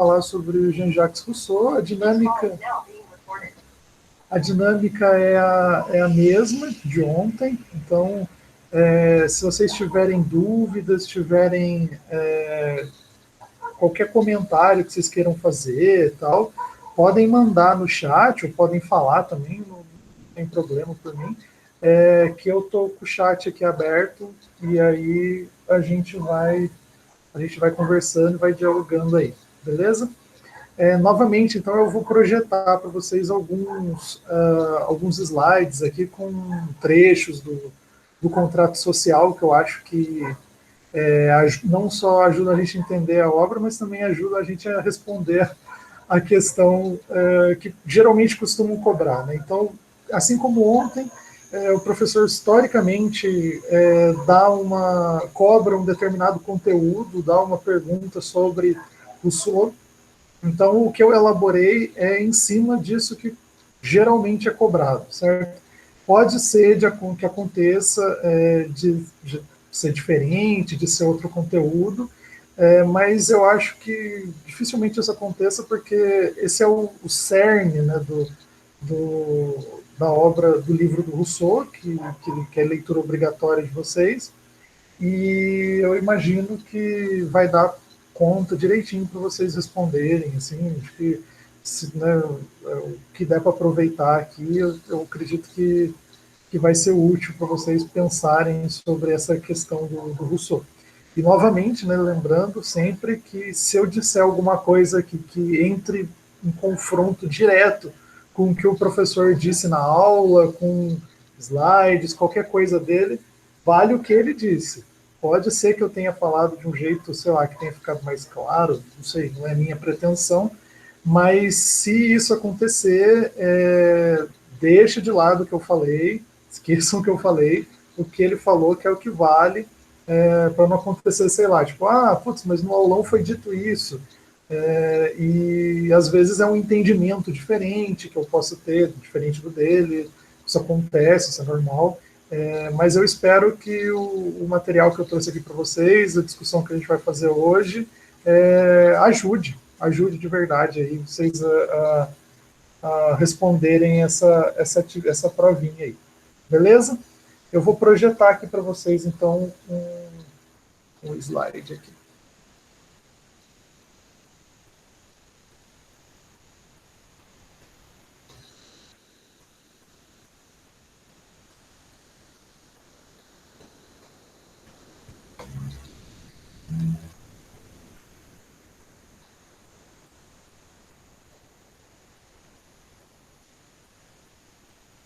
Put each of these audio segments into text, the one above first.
falar sobre o Jean-Jacques Rousseau. A dinâmica é a mesma de ontem, então, se vocês tiverem dúvidas, tiverem qualquer comentário que vocês queiram fazer, tal, podem mandar no chat, ou podem falar também, não tem problema por mim, que eu estou com o chat aqui aberto, e aí a gente vai conversando e vai dialogando aí, beleza? Novamente, então, eu vou projetar para vocês alguns slides aqui com trechos do contrato social, que eu acho que não só ajuda a gente a entender a obra, mas também ajuda a gente a responder a questão que geralmente costumam cobrar, né? Então, assim como ontem, o professor historicamente cobra um determinado conteúdo, dá uma pergunta sobre o Rousseau. Então, o que eu elaborei é em cima disso que geralmente é cobrado, certo? Pode ser que aconteça de ser diferente, de ser outro conteúdo, mas eu acho que dificilmente isso aconteça, porque esse é o cerne, né, da obra, do livro do Rousseau, que é leitura obrigatória de vocês, e eu imagino que vai dar conta direitinho para vocês responderem, assim, acho que né, o que der para aproveitar aqui, eu acredito que vai ser útil para vocês pensarem sobre essa questão do Rousseau. E, novamente, né, lembrando sempre que se eu disser alguma coisa que entre em confronto direto com o que o professor disse na aula, com slides, qualquer coisa dele, vale o que ele disse. Pode ser que eu tenha falado de um jeito, sei lá, que tenha ficado mais claro, não sei, não é minha pretensão, mas se isso acontecer, deixa de lado o que eu falei, esqueçam o que eu falei, o que ele falou que é o que vale, para não acontecer, sei lá, tipo, putz, mas no aulão foi dito isso, e às vezes é um entendimento diferente que eu posso ter, diferente do dele, isso acontece, isso é normal, mas eu espero que o material que eu trouxe aqui para vocês, a discussão que a gente vai fazer hoje, ajude de verdade aí vocês a responderem essa provinha aí. Beleza? Eu vou projetar aqui para vocês, então, um slide aqui.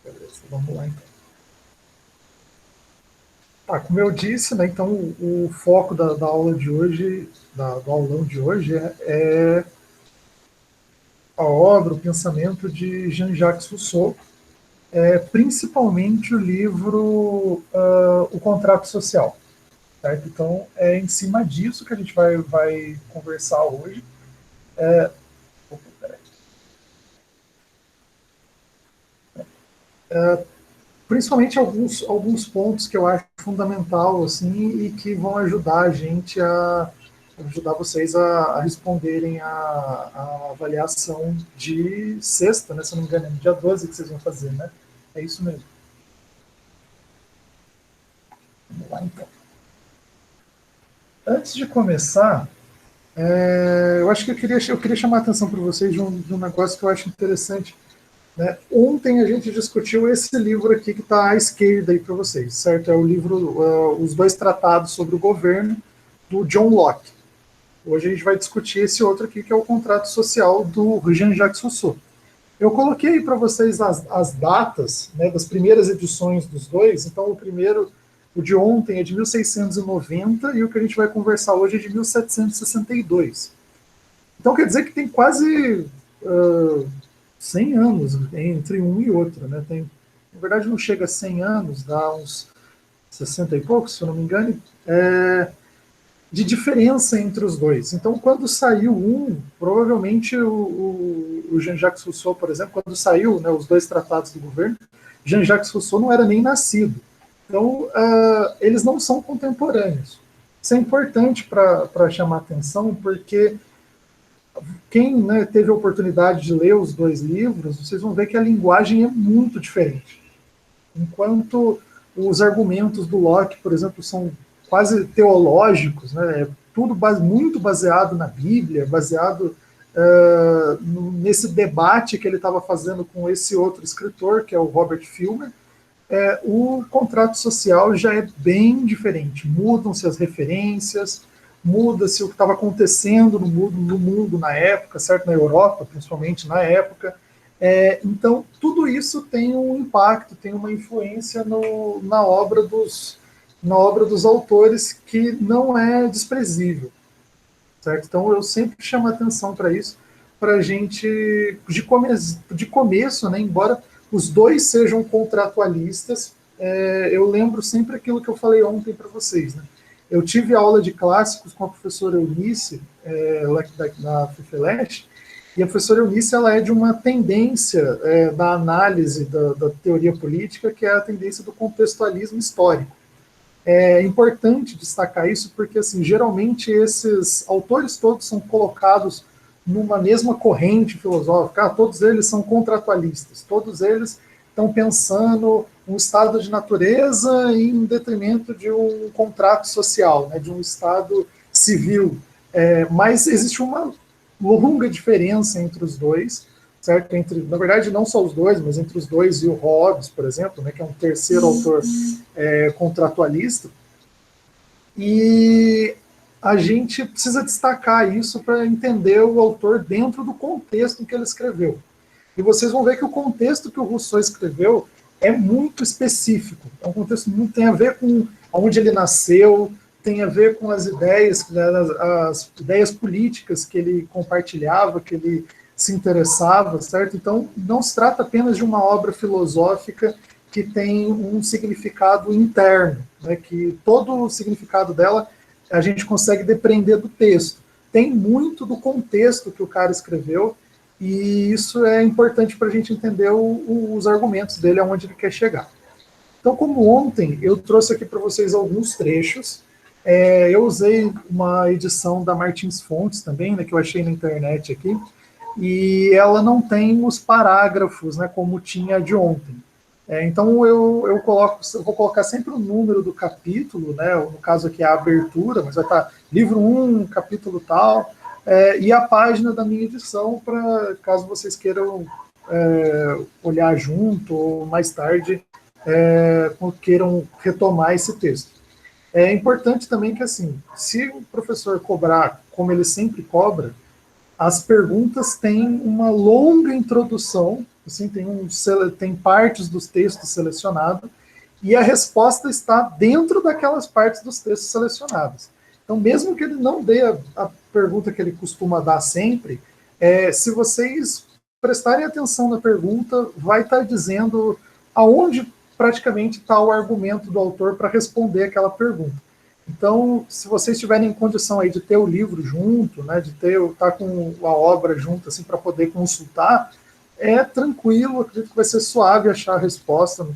Beleza, vamos lá, então. Tá, como eu disse, né, então o foco da aula de hoje, do aulão de hoje, é a obra, o pensamento de Jean-Jacques Rousseau, principalmente o livro O Contrato Social. Certo? Então, é em cima disso que a gente vai conversar hoje. Principalmente alguns pontos que eu acho fundamental assim, e que vão ajudar a gente ajudar vocês a responderem a avaliação de sexta, né, se eu não me engano, é no dia 12 que vocês vão fazer, né? É isso mesmo. Vamos lá, então. Antes de começar, eu acho que eu queria chamar a atenção para vocês de um negócio que eu acho interessante. Né? Ontem a gente discutiu esse livro aqui que está à esquerda aí para vocês, certo? É o livro Os Dois Tratados sobre o Governo, do John Locke. Hoje a gente vai discutir esse outro aqui, que é o Contrato Social, do Jean-Jacques Rousseau. Eu coloquei para vocês as datas, né, das primeiras edições dos dois. Então, o primeiro, o de ontem, é de 1690, e o que a gente vai conversar hoje é de 1762. Então, quer dizer que tem quase 100 anos entre um e outro. Né? Na verdade, não chega a 100 anos, dá uns 60 e poucos, se eu não me engano, de diferença entre os dois. Então, quando saiu provavelmente o Jean-Jacques Rousseau, por exemplo, quando saiu, né, os dois tratados do governo, Jean-Jacques Rousseau não era nem nascido. Então, eles não são contemporâneos. Isso é importante para chamar atenção, porque quem, né, teve a oportunidade de ler os dois livros, vocês vão ver que a linguagem é muito diferente. Enquanto os argumentos do Locke, por exemplo, são quase teológicos, né, é tudo muito baseado na Bíblia, baseado nesse debate que ele estava fazendo com esse outro escritor, que é o Robert Filmer. O contrato social já é bem diferente. Mudam-se as referências, muda-se o que estava acontecendo no mundo na época, certo? Na Europa, principalmente na época. Então, tudo isso tem um impacto, tem uma influência na obra dos autores que não é desprezível, certo? Então, eu sempre chamo atenção para isso, para a gente, de começo, né, embora os dois sejam contratualistas, eu lembro sempre aquilo que eu falei ontem para vocês, né? Eu tive aula de clássicos com a professora Eunice, lá da FIFELESH, e a professora Eunice, ela é de uma tendência da análise da teoria política, que é a tendência do contextualismo histórico. É importante destacar isso porque, assim, geralmente esses autores todos são colocados numa mesma corrente filosófica. Todos eles são contratualistas, todos eles estão pensando um estado de natureza em detrimento de um contrato social, né, de um estado civil. Mas existe uma longa diferença entre os dois, certo? Na verdade, não só os dois, mas entre os dois e o Hobbes, por exemplo, né, que é um terceiro autor contratualista. E a gente precisa destacar isso para entender o autor dentro do contexto em que ele escreveu. E vocês vão ver que o contexto que o Rousseau escreveu é muito específico. É um contexto que tem a ver com onde ele nasceu, tem a ver com as ideias políticas que ele compartilhava, que ele se interessava, certo? Então, não se trata apenas de uma obra filosófica que tem um significado interno, né, que todo o significado dela a gente consegue depreender do texto. Tem muito do contexto que o cara escreveu, e isso é importante para a gente entender os argumentos dele, aonde ele quer chegar. Então, como ontem, eu trouxe aqui para vocês alguns trechos. Eu usei uma edição da Martins Fontes também, né, que eu achei na internet aqui, e ela não tem os parágrafos, né, como tinha de ontem. Então eu vou colocar sempre o número do capítulo, né, no caso aqui é a abertura, mas vai estar livro 1, capítulo tal, e a página da minha edição, para caso vocês queiram olhar junto ou mais tarde queiram retomar esse texto. É importante também que, assim, se o professor cobrar, como ele sempre cobra, as perguntas têm uma longa introdução, assim, tem partes dos textos selecionados, e a resposta está dentro daquelas partes dos textos selecionados. Então, mesmo que ele não dê a pergunta que ele costuma dar sempre, se vocês prestarem atenção na pergunta, vai estar dizendo aonde praticamente está o argumento do autor para responder aquela pergunta. Então, se vocês tiverem condição aí de ter o livro junto, né, de estar com a obra junto, assim, para poder consultar, é tranquilo, acredito que vai ser suave achar a resposta,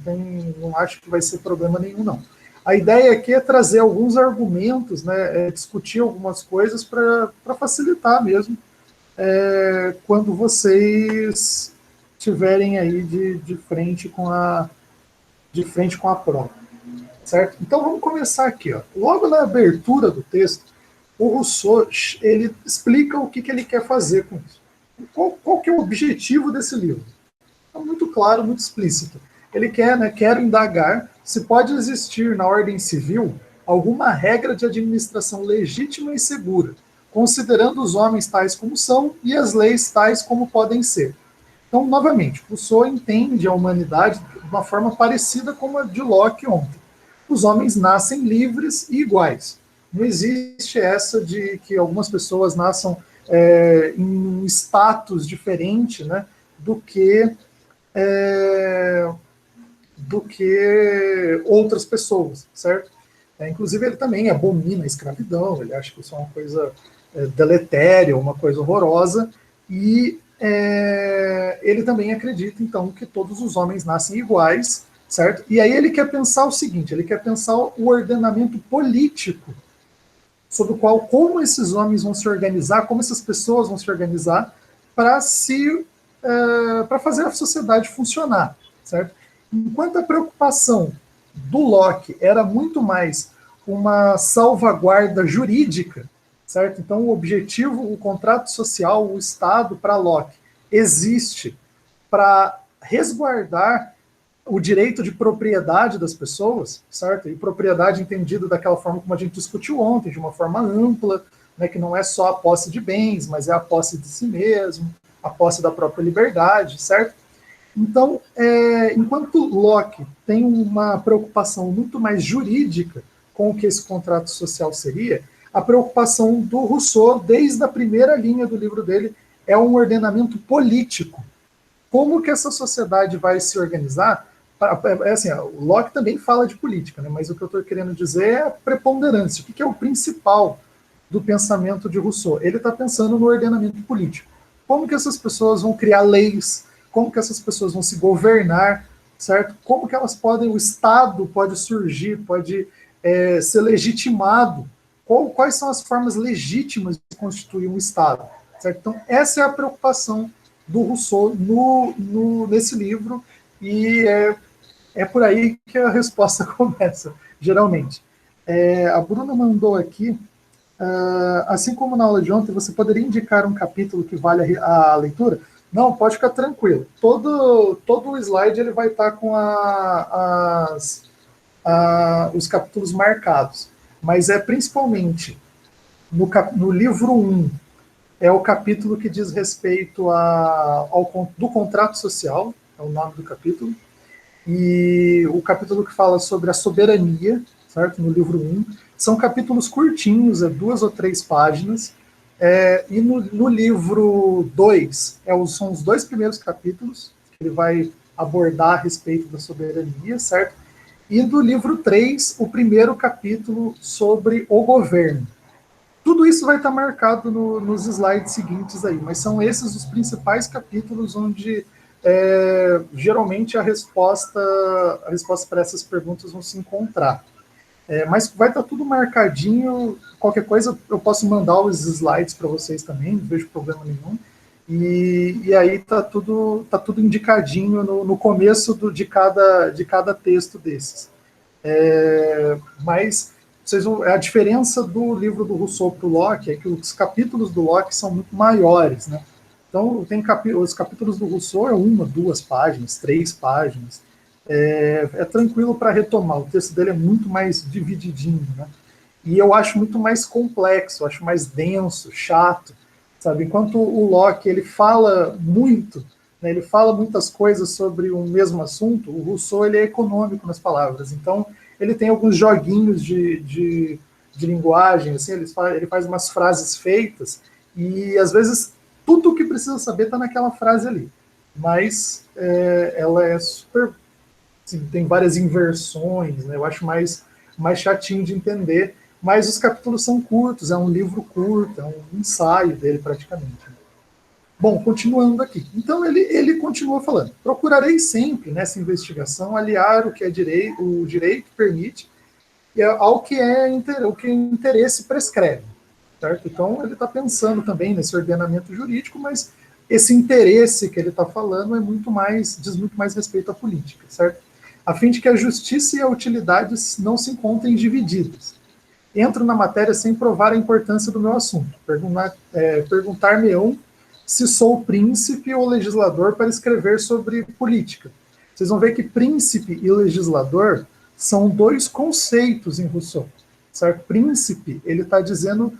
não acho que vai ser problema nenhum, não. A ideia aqui é trazer alguns argumentos, né, discutir algumas coisas para facilitar mesmo, quando vocês tiverem aí de frente com a prova. Certo? Então vamos começar aqui. Ó. Logo na abertura do texto, o Rousseau ele explica o que ele quer fazer com isso. Qual que é o objetivo desse livro? É muito claro, muito explícito. Ele quer indagar se pode existir na ordem civil alguma regra de administração legítima e segura, considerando os homens tais como são e as leis tais como podem ser. Então, novamente, Rousseau entende a humanidade de uma forma parecida com a de Locke ontem. Os homens nascem livres e iguais. Não existe essa de que algumas pessoas nasçam em um status diferente, né, do que outras pessoas, certo? Inclusive, ele também abomina a escravidão, ele acha que isso é uma coisa deletéria, uma coisa horrorosa, e ele também acredita, então, que todos os homens nascem iguais, certo? E aí ele quer pensar o seguinte, ele quer pensar o ordenamento político sobre o qual como esses homens vão se organizar, como essas pessoas vão se organizar para para fazer a sociedade funcionar, certo? Enquanto a preocupação do Locke era muito mais uma salvaguarda jurídica, certo? Então, o objetivo, o contrato social, o Estado, para Locke, existe para resguardar o direito de propriedade das pessoas, certo? E propriedade entendida daquela forma como a gente discutiu ontem, de uma forma ampla, né, que não é só a posse de bens, mas é a posse de si mesmo, a posse da própria liberdade, certo? Então, enquanto Locke tem uma preocupação muito mais jurídica com o que esse contrato social seria, a preocupação do Rousseau, desde a primeira linha do livro dele, é um ordenamento político. Como que essa sociedade vai se organizar? Assim, o Locke também fala de política, né? Mas o que eu estou querendo dizer é a preponderância. O que é o principal do pensamento de Rousseau? Ele está pensando no ordenamento político. Como que essas pessoas vão criar leis? Como que essas pessoas vão se governar? Certo? Como que elas podem, o Estado pode surgir, pode ser legitimado? Quais são as formas legítimas de constituir um Estado? Certo? Então, essa é a preocupação do Rousseau nesse livro, e é por aí que a resposta começa, geralmente. A Bruna mandou aqui, assim como na aula de ontem, você poderia indicar um capítulo que vale a leitura? Não, pode ficar tranquilo. Todo o slide ele vai estar com os capítulos marcados, mas é principalmente no livro 1, é o capítulo que diz respeito do contrato social, é o nome do capítulo, e o capítulo que fala sobre a soberania, certo? No livro 1. São capítulos curtinhos, 2 ou 3 páginas, e no livro 2, são os 2 primeiros capítulos, que ele vai abordar a respeito da soberania, certo? E do livro 3, o primeiro capítulo sobre o governo. Tudo isso vai estar marcado nos slides seguintes aí, mas são esses os principais capítulos onde geralmente a resposta para essas perguntas vão se encontrar. Mas vai estar tudo marcadinho, qualquer coisa eu posso mandar os slides para vocês também, não vejo problema nenhum. E aí está tudo indicadinho no começo de cada texto desses. Mas a diferença do livro do Rousseau para o Locke é que os capítulos do Locke são muito maiores, né? Então, os capítulos do Rousseau é 1, 2 páginas, 3 páginas. É tranquilo para retomar. O texto dele é muito mais divididinho, né? E eu acho muito mais complexo, acho mais denso, chato, sabe? Enquanto o Locke ele fala muito, né? Ele fala muitas coisas sobre o mesmo assunto. O Rousseau ele é econômico nas palavras. Então ele tem alguns joguinhos de linguagem, assim, ele faz umas frases feitas e às vezes tudo o que precisa saber está naquela frase ali. Mas ela é super, assim, tem várias inversões, né? Eu acho mais chatinho de entender, mas os capítulos são curtos, é um livro curto, é um ensaio dele praticamente. Bom, continuando aqui. Então ele continua falando: procurarei sempre nessa investigação aliar o que o direito permite ao que o que o interesse prescreve, certo? Então ele está pensando também nesse ordenamento jurídico, mas esse interesse que ele está falando diz muito mais respeito à política, certo? A fim de que a justiça e a utilidade não se encontrem divididas. Entro na matéria sem provar a importância do meu assunto. Perguntar-me-ão se sou príncipe ou legislador para escrever sobre política. Vocês vão ver que príncipe e legislador são 2 conceitos em Rousseau, certo? Príncipe, ele está dizendo,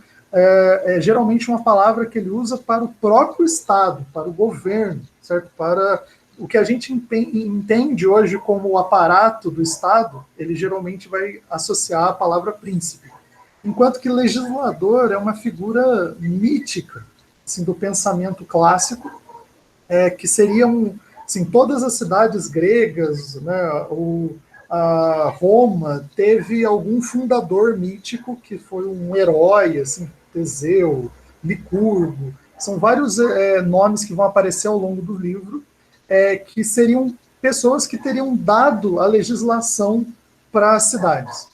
geralmente uma palavra que ele usa para o próprio Estado, para o governo, certo? Para o que a gente entende hoje como o aparato do Estado, ele geralmente vai associar a palavra príncipe. Enquanto que legislador é uma figura mítica, assim, do pensamento clássico, que seriam, assim, todas as cidades gregas, né, a Roma teve algum fundador mítico que foi um herói, assim, Teseu, Licurgo, são vários nomes que vão aparecer ao longo do livro, que seriam pessoas que teriam dado a legislação para as cidades.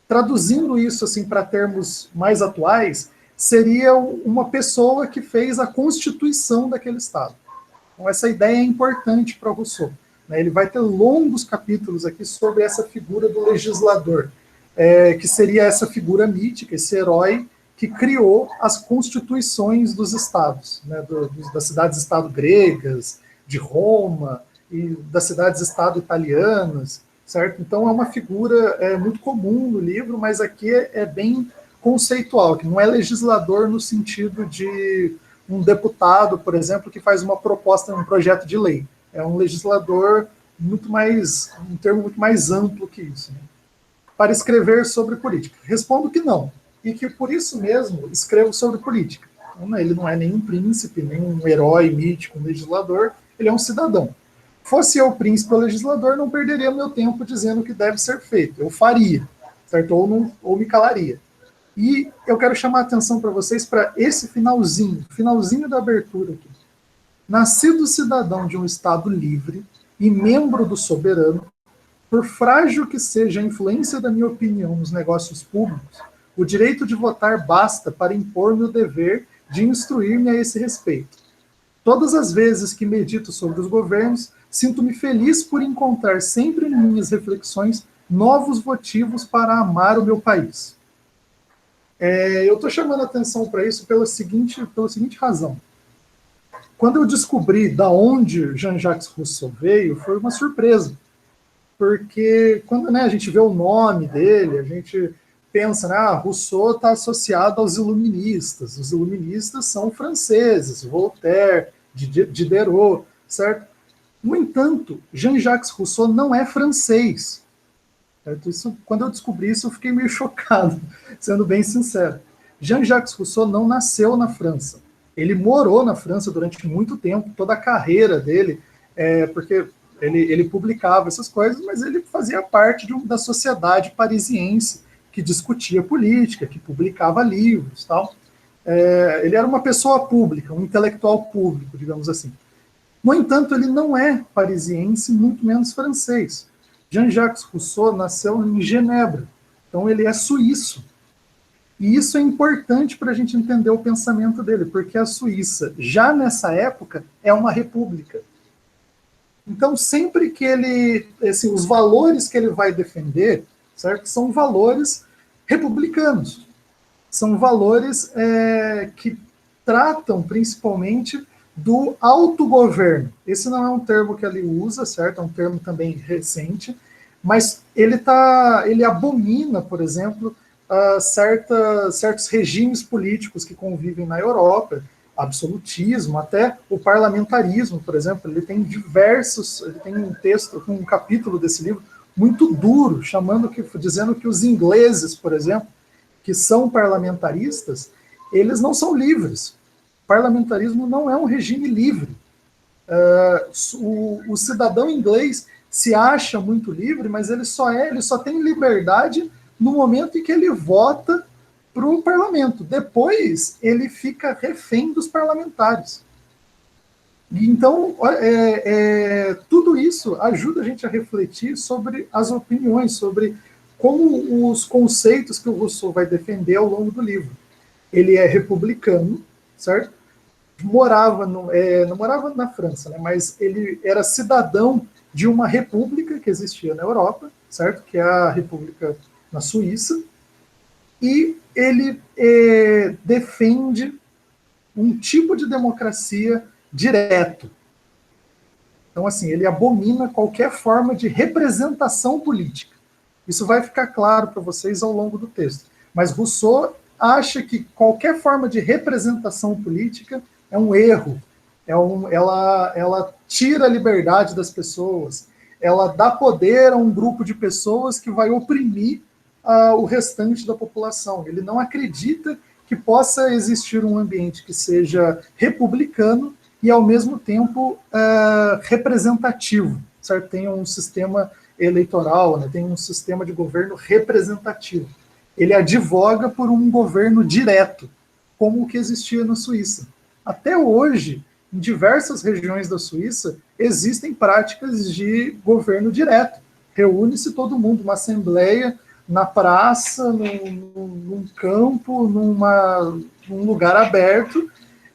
Traduzindo isso assim para termos mais atuais, seria uma pessoa que fez a constituição daquele Estado. Então, essa ideia é importante para Rousseau. Né? Ele vai ter longos capítulos aqui sobre essa figura do legislador, que seria essa figura mítica, esse herói que criou as constituições dos estados, né? Das cidades-estado gregas, de Roma, e das cidades-estado italianas, certo? Então, é uma figura muito comum no livro, mas aqui é bem conceitual, que não é legislador no sentido de um deputado, por exemplo, que faz uma proposta, um projeto de lei. É um legislador muito mais, um termo muito mais amplo que isso. Né? Para escrever sobre política. Respondo que não. E que por isso mesmo escrevo sobre política. Então, ele não é nenhum príncipe, nem um herói mítico, um legislador, ele é um cidadão. Fosse eu príncipe ou legislador, não perderia meu tempo dizendo o que deve ser feito. Eu faria, certo? Ou me calaria. E eu quero chamar a atenção para vocês para esse finalzinho da abertura aqui. Nascido cidadão de um Estado livre e membro do soberano, por frágil que seja a influência da minha opinião nos negócios públicos, o direito de votar basta para impor-me o dever de instruir-me a esse respeito. Todas as vezes que medito sobre os governos, sinto-me feliz por encontrar sempre em minhas reflexões novos motivos para amar o meu país. Eu estou chamando a atenção para isso pela seguinte razão. Quando eu descobri da onde Jean-Jacques Rousseau veio, foi uma surpresa. Porque quando a gente vê o nome dele, a gente pensa, Rousseau está associado aos iluministas. Os iluministas são franceses, Voltaire, Diderot, certo? No entanto, Jean-Jacques Rousseau não é francês. Certo? Isso, quando eu descobri isso, eu fiquei meio chocado, sendo bem sincero. Jean-Jacques Rousseau não nasceu na França. Ele morou na França durante muito tempo, toda a carreira dele, porque ele publicava essas coisas, mas ele fazia parte da sociedade parisiense que discutia política, que publicava livros, tal. Ele era uma pessoa pública, um intelectual público, digamos assim. No entanto, ele não é parisiense, muito menos francês. Jean-Jacques Rousseau nasceu em Genebra, então ele é suíço. E isso é importante para a gente entender o pensamento dele, porque a Suíça, já nessa época, é uma república. Então, sempre que ele, os valores que ele vai defender, certo, são valores republicanos. São valores que tratam principalmente do autogoverno. Esse não é um termo que ele usa, certo? É um termo também recente, mas ele abomina, por exemplo, certos regimes políticos que convivem na Europa, absolutismo, até o parlamentarismo, por exemplo. Ele tem um capítulo desse livro muito duro, dizendo que os ingleses, por exemplo, que são parlamentaristas, eles não são livres. O parlamentarismo não é um regime livre. O cidadão inglês se acha muito livre, mas ele só tem liberdade no momento em que ele vota para o parlamento. Depois, ele fica refém dos parlamentares. Então, tudo isso ajuda a gente a refletir sobre as opiniões, sobre como os conceitos que o Rousseau vai defender ao longo do livro. Ele é republicano, certo? Não morava na França, né? Mas ele era cidadão de uma república que existia na Europa, certo? Que é a República na Suíça, e ele defende um tipo de democracia direto. Então, assim, ele abomina qualquer forma de representação política. Isso vai ficar claro para vocês ao longo do texto. Mas Rousseau acha que qualquer forma de representação política é um erro. Ela tira a liberdade das pessoas, ela dá poder a um grupo de pessoas que vai oprimir o restante da população. Ele não acredita que possa existir um ambiente que seja republicano e, ao mesmo tempo, representativo, certo? Tem um sistema eleitoral, né? Tem um sistema de governo representativo. Ele advoga por um governo direto, como o que existia na Suíça. Até hoje, em diversas regiões da Suíça, existem práticas de governo direto. Reúne-se todo mundo, uma assembleia na praça, num campo, num lugar aberto,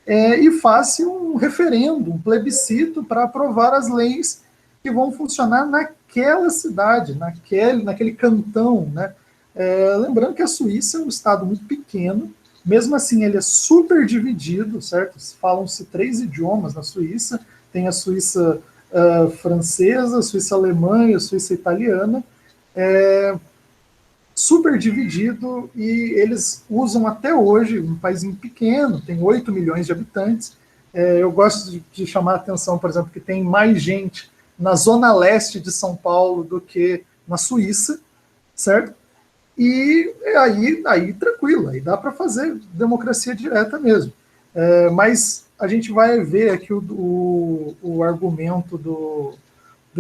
e faça um referendo, um plebiscito para aprovar as leis que vão funcionar naquela cidade, naquele cantão, né? Lembrando que a Suíça é um estado muito pequeno, mesmo assim ele é super dividido, certo? Falam-se 3 idiomas na Suíça, tem a Suíça francesa, a Suíça alemã e a Suíça italiana, super dividido, e eles usam até hoje, um país pequeno, tem 8 milhões de habitantes. Eu gosto de chamar a atenção, por exemplo, que tem mais gente na zona leste de São Paulo do que na Suíça, certo? E aí tranquilo, aí dá para fazer democracia direta mesmo. Mas a gente vai ver aqui o argumento do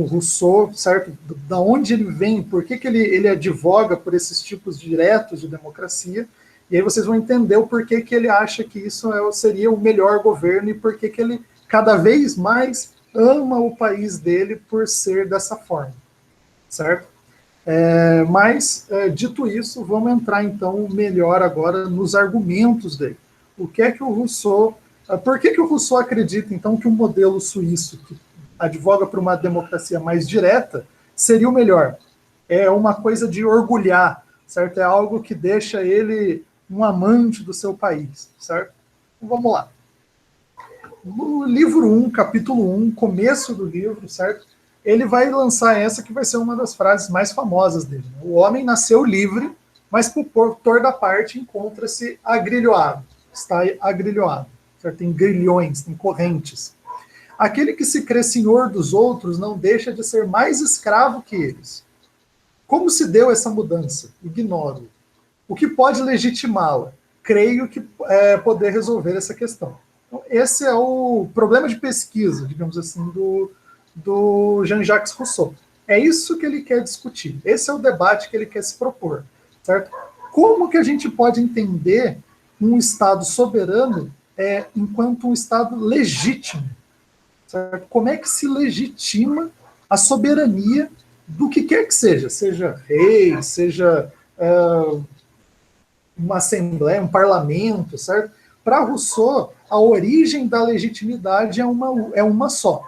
Rousseau, certo? Da onde ele vem, por que ele advoga por esses tipos diretos de democracia, e aí vocês vão entender o porquê que ele acha que isso seria o melhor governo e por que ele cada vez mais ama o país dele por ser dessa forma, certo? Mas, dito isso, vamos entrar então melhor agora nos argumentos dele. O que é que o Rousseau... Por que o Rousseau acredita, então, que o modelo suíço, que advoga por uma democracia mais direta, seria o melhor? É uma coisa de orgulhar, certo? É algo que deixa ele um amante do seu país, certo? Então, vamos lá. No livro 1, capítulo 1, começo do livro, certo? Ele vai lançar essa que vai ser uma das frases mais famosas dele. O homem nasceu livre, mas por toda parte encontra-se agrilhoado. Está agrilhoado. Certo? Tem grilhões, tem correntes. Aquele que se crê senhor dos outros não deixa de ser mais escravo que eles. Como se deu essa mudança? Ignoro. O que pode legitimá-la? Creio que poder resolver essa questão. Então, esse é o problema de pesquisa, digamos assim, do Jean-Jacques Rousseau. É isso que ele quer discutir. Esse é o debate que ele quer se propor, certo? Como que a gente pode entender um Estado soberano enquanto um Estado legítimo? Certo? Como é que se legitima a soberania do que quer que seja rei, seja uma assembleia, um parlamento, certo? Para Rousseau, a origem da legitimidade é uma só,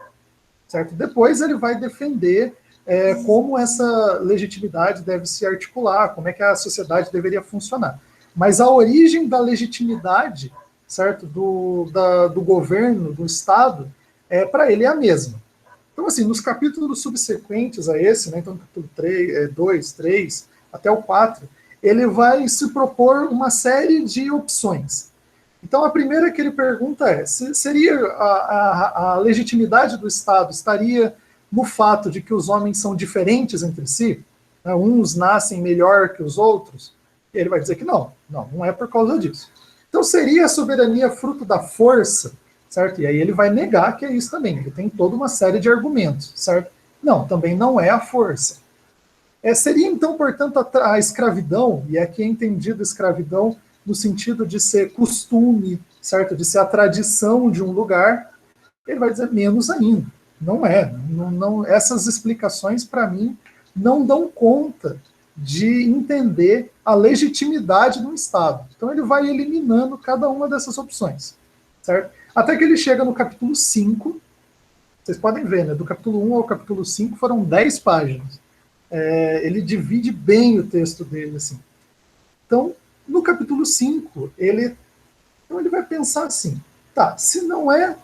certo? Depois ele vai defender como essa legitimidade deve se articular, como é que a sociedade deveria funcionar. Mas a origem da legitimidade, certo, do governo, do Estado, para ele é a mesma. Então, assim, nos capítulos subsequentes a esse, né, então capítulo 3, 2, 3, até o 4, ele vai se propor uma série de opções. Então, a primeira que ele pergunta seria a legitimidade do Estado estaria no fato de que os homens são diferentes entre si? Né, uns nascem melhor que os outros? E ele vai dizer que não é por causa disso. Então, seria a soberania fruto da força? Certo? E aí ele vai negar que é isso também. Ele tem toda uma série de argumentos, certo? Não, também não é a força. Seria, então, portanto, a escravidão, e aqui é entendido a escravidão no sentido de ser costume, certo? De ser a tradição de um lugar. Ele vai dizer menos ainda. Não é. Essas explicações, para mim, não dão conta de entender a legitimidade do Estado. Então ele vai eliminando cada uma dessas opções, certo? Até que ele chega no capítulo 5, vocês podem ver, né? Do capítulo 1 ao capítulo 5 foram 10 páginas. Ele divide bem o texto dele, assim. Então, no capítulo 5, ele vai pensar assim, tá, se não é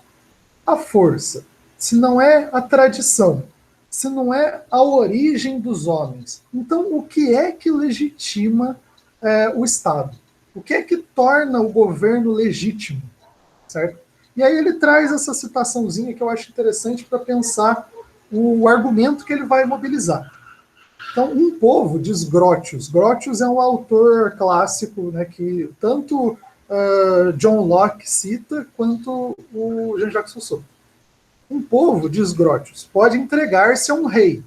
a força, se não é a tradição, se não é a origem dos homens, então o que é que legitima o Estado? O que é que torna o governo legítimo? Certo? E aí ele traz essa citaçãozinha que eu acho interessante para pensar o argumento que ele vai mobilizar. Então, um povo, diz Grotius. Grotius é um autor clássico, né, que tanto John Locke cita, quanto o Jean-Jacques Rousseau. Um povo, diz Grotius, pode entregar-se a um rei.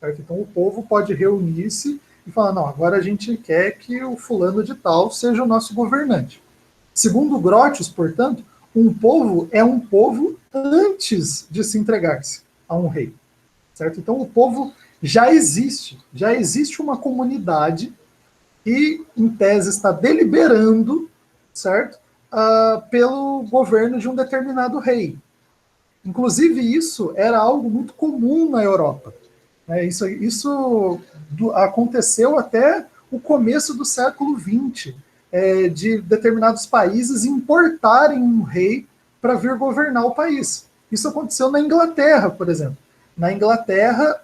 Certo? Então, o povo pode reunir-se e falar, não, agora a gente quer que o fulano de tal seja o nosso governante. Segundo Grotius, portanto, um povo é um povo antes de se entregar-se a um rei. Certo? Então, o povo já existe uma comunidade que, em tese, está deliberando, certo? Pelo governo de um determinado rei. Inclusive, isso era algo muito comum na Europa. Né? Isso aconteceu até o começo do século XX, de determinados países importarem um rei para vir governar o país. Isso aconteceu na Inglaterra, por exemplo. Na Inglaterra,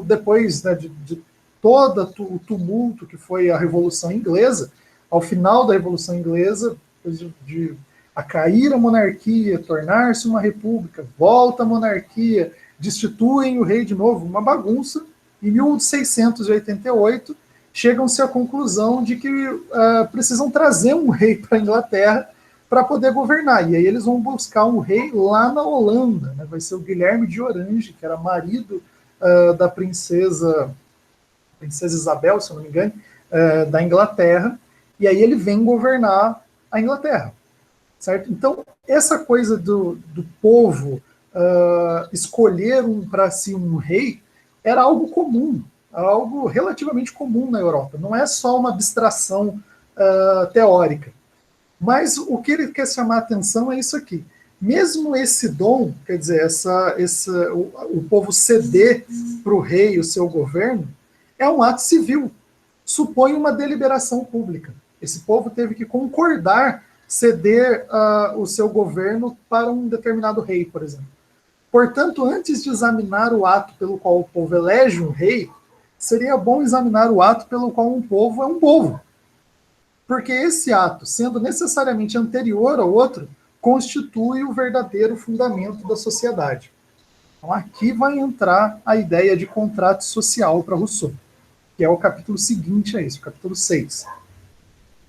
depois, né, de todo o tumulto que foi a Revolução Inglesa, ao final da Revolução Inglesa, de a cair a monarquia, tornar-se uma república, volta a monarquia, destituem o rei de novo, uma bagunça. Em 1688, chegam-se à conclusão de que precisam trazer um rei para a Inglaterra para poder governar. E aí eles vão buscar um rei lá na Holanda, né? Vai ser o Guilherme de Orange, que era marido da princesa Isabel, se eu não me engano, da Inglaterra, e aí ele vem governar a Inglaterra. Certo? Então, essa coisa do povo escolher para si um rei era algo comum, algo relativamente comum na Europa. Não é só uma abstração teórica. Mas o que ele quer chamar a atenção é isso aqui. Mesmo esse dom, quer dizer, o povo ceder para o rei o seu governo, é um ato civil. Supõe uma deliberação pública. Esse povo teve que concordar ceder o seu governo para um determinado rei, por exemplo. Portanto, antes de examinar o ato pelo qual o povo elege um rei, seria bom examinar o ato pelo qual um povo é um povo. Porque esse ato, sendo necessariamente anterior ao outro, constitui o verdadeiro fundamento da sociedade. Então, aqui vai entrar a ideia de contrato social para Rousseau, que é o capítulo seguinte a isso, o capítulo 6.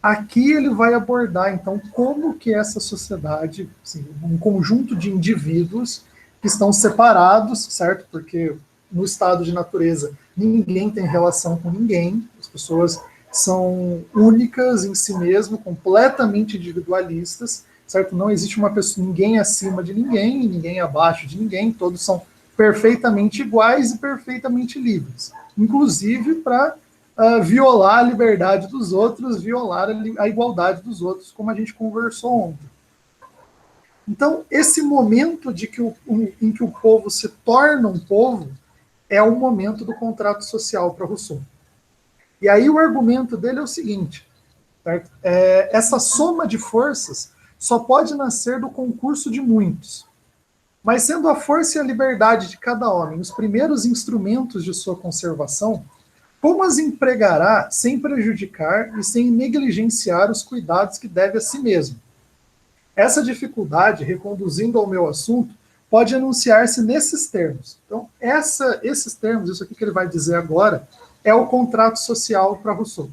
Aqui ele vai abordar, então, como que essa sociedade, assim, um conjunto de indivíduos que estão separados, certo? Porque no estado de natureza ninguém tem relação com ninguém, as pessoas são únicas em si mesmo, completamente individualistas, certo? Não existe uma pessoa, ninguém acima de ninguém, ninguém abaixo de ninguém, todos são perfeitamente iguais e perfeitamente livres, inclusive para violar a liberdade dos outros, violar a igualdade dos outros, como a gente conversou ontem. Então, esse momento em que o povo se torna um povo é o momento do contrato social para Rousseau. E aí o argumento dele é o seguinte, certo? Essa soma de forças só pode nascer do concurso de muitos. Mas sendo a força e a liberdade de cada homem os primeiros instrumentos de sua conservação, como as empregará sem prejudicar e sem negligenciar os cuidados que deve a si mesmo? Essa dificuldade, reconduzindo ao meu assunto, pode anunciar-se nesses termos. Então, esses termos, isso aqui que ele vai dizer agora, é o contrato social para Rousseau.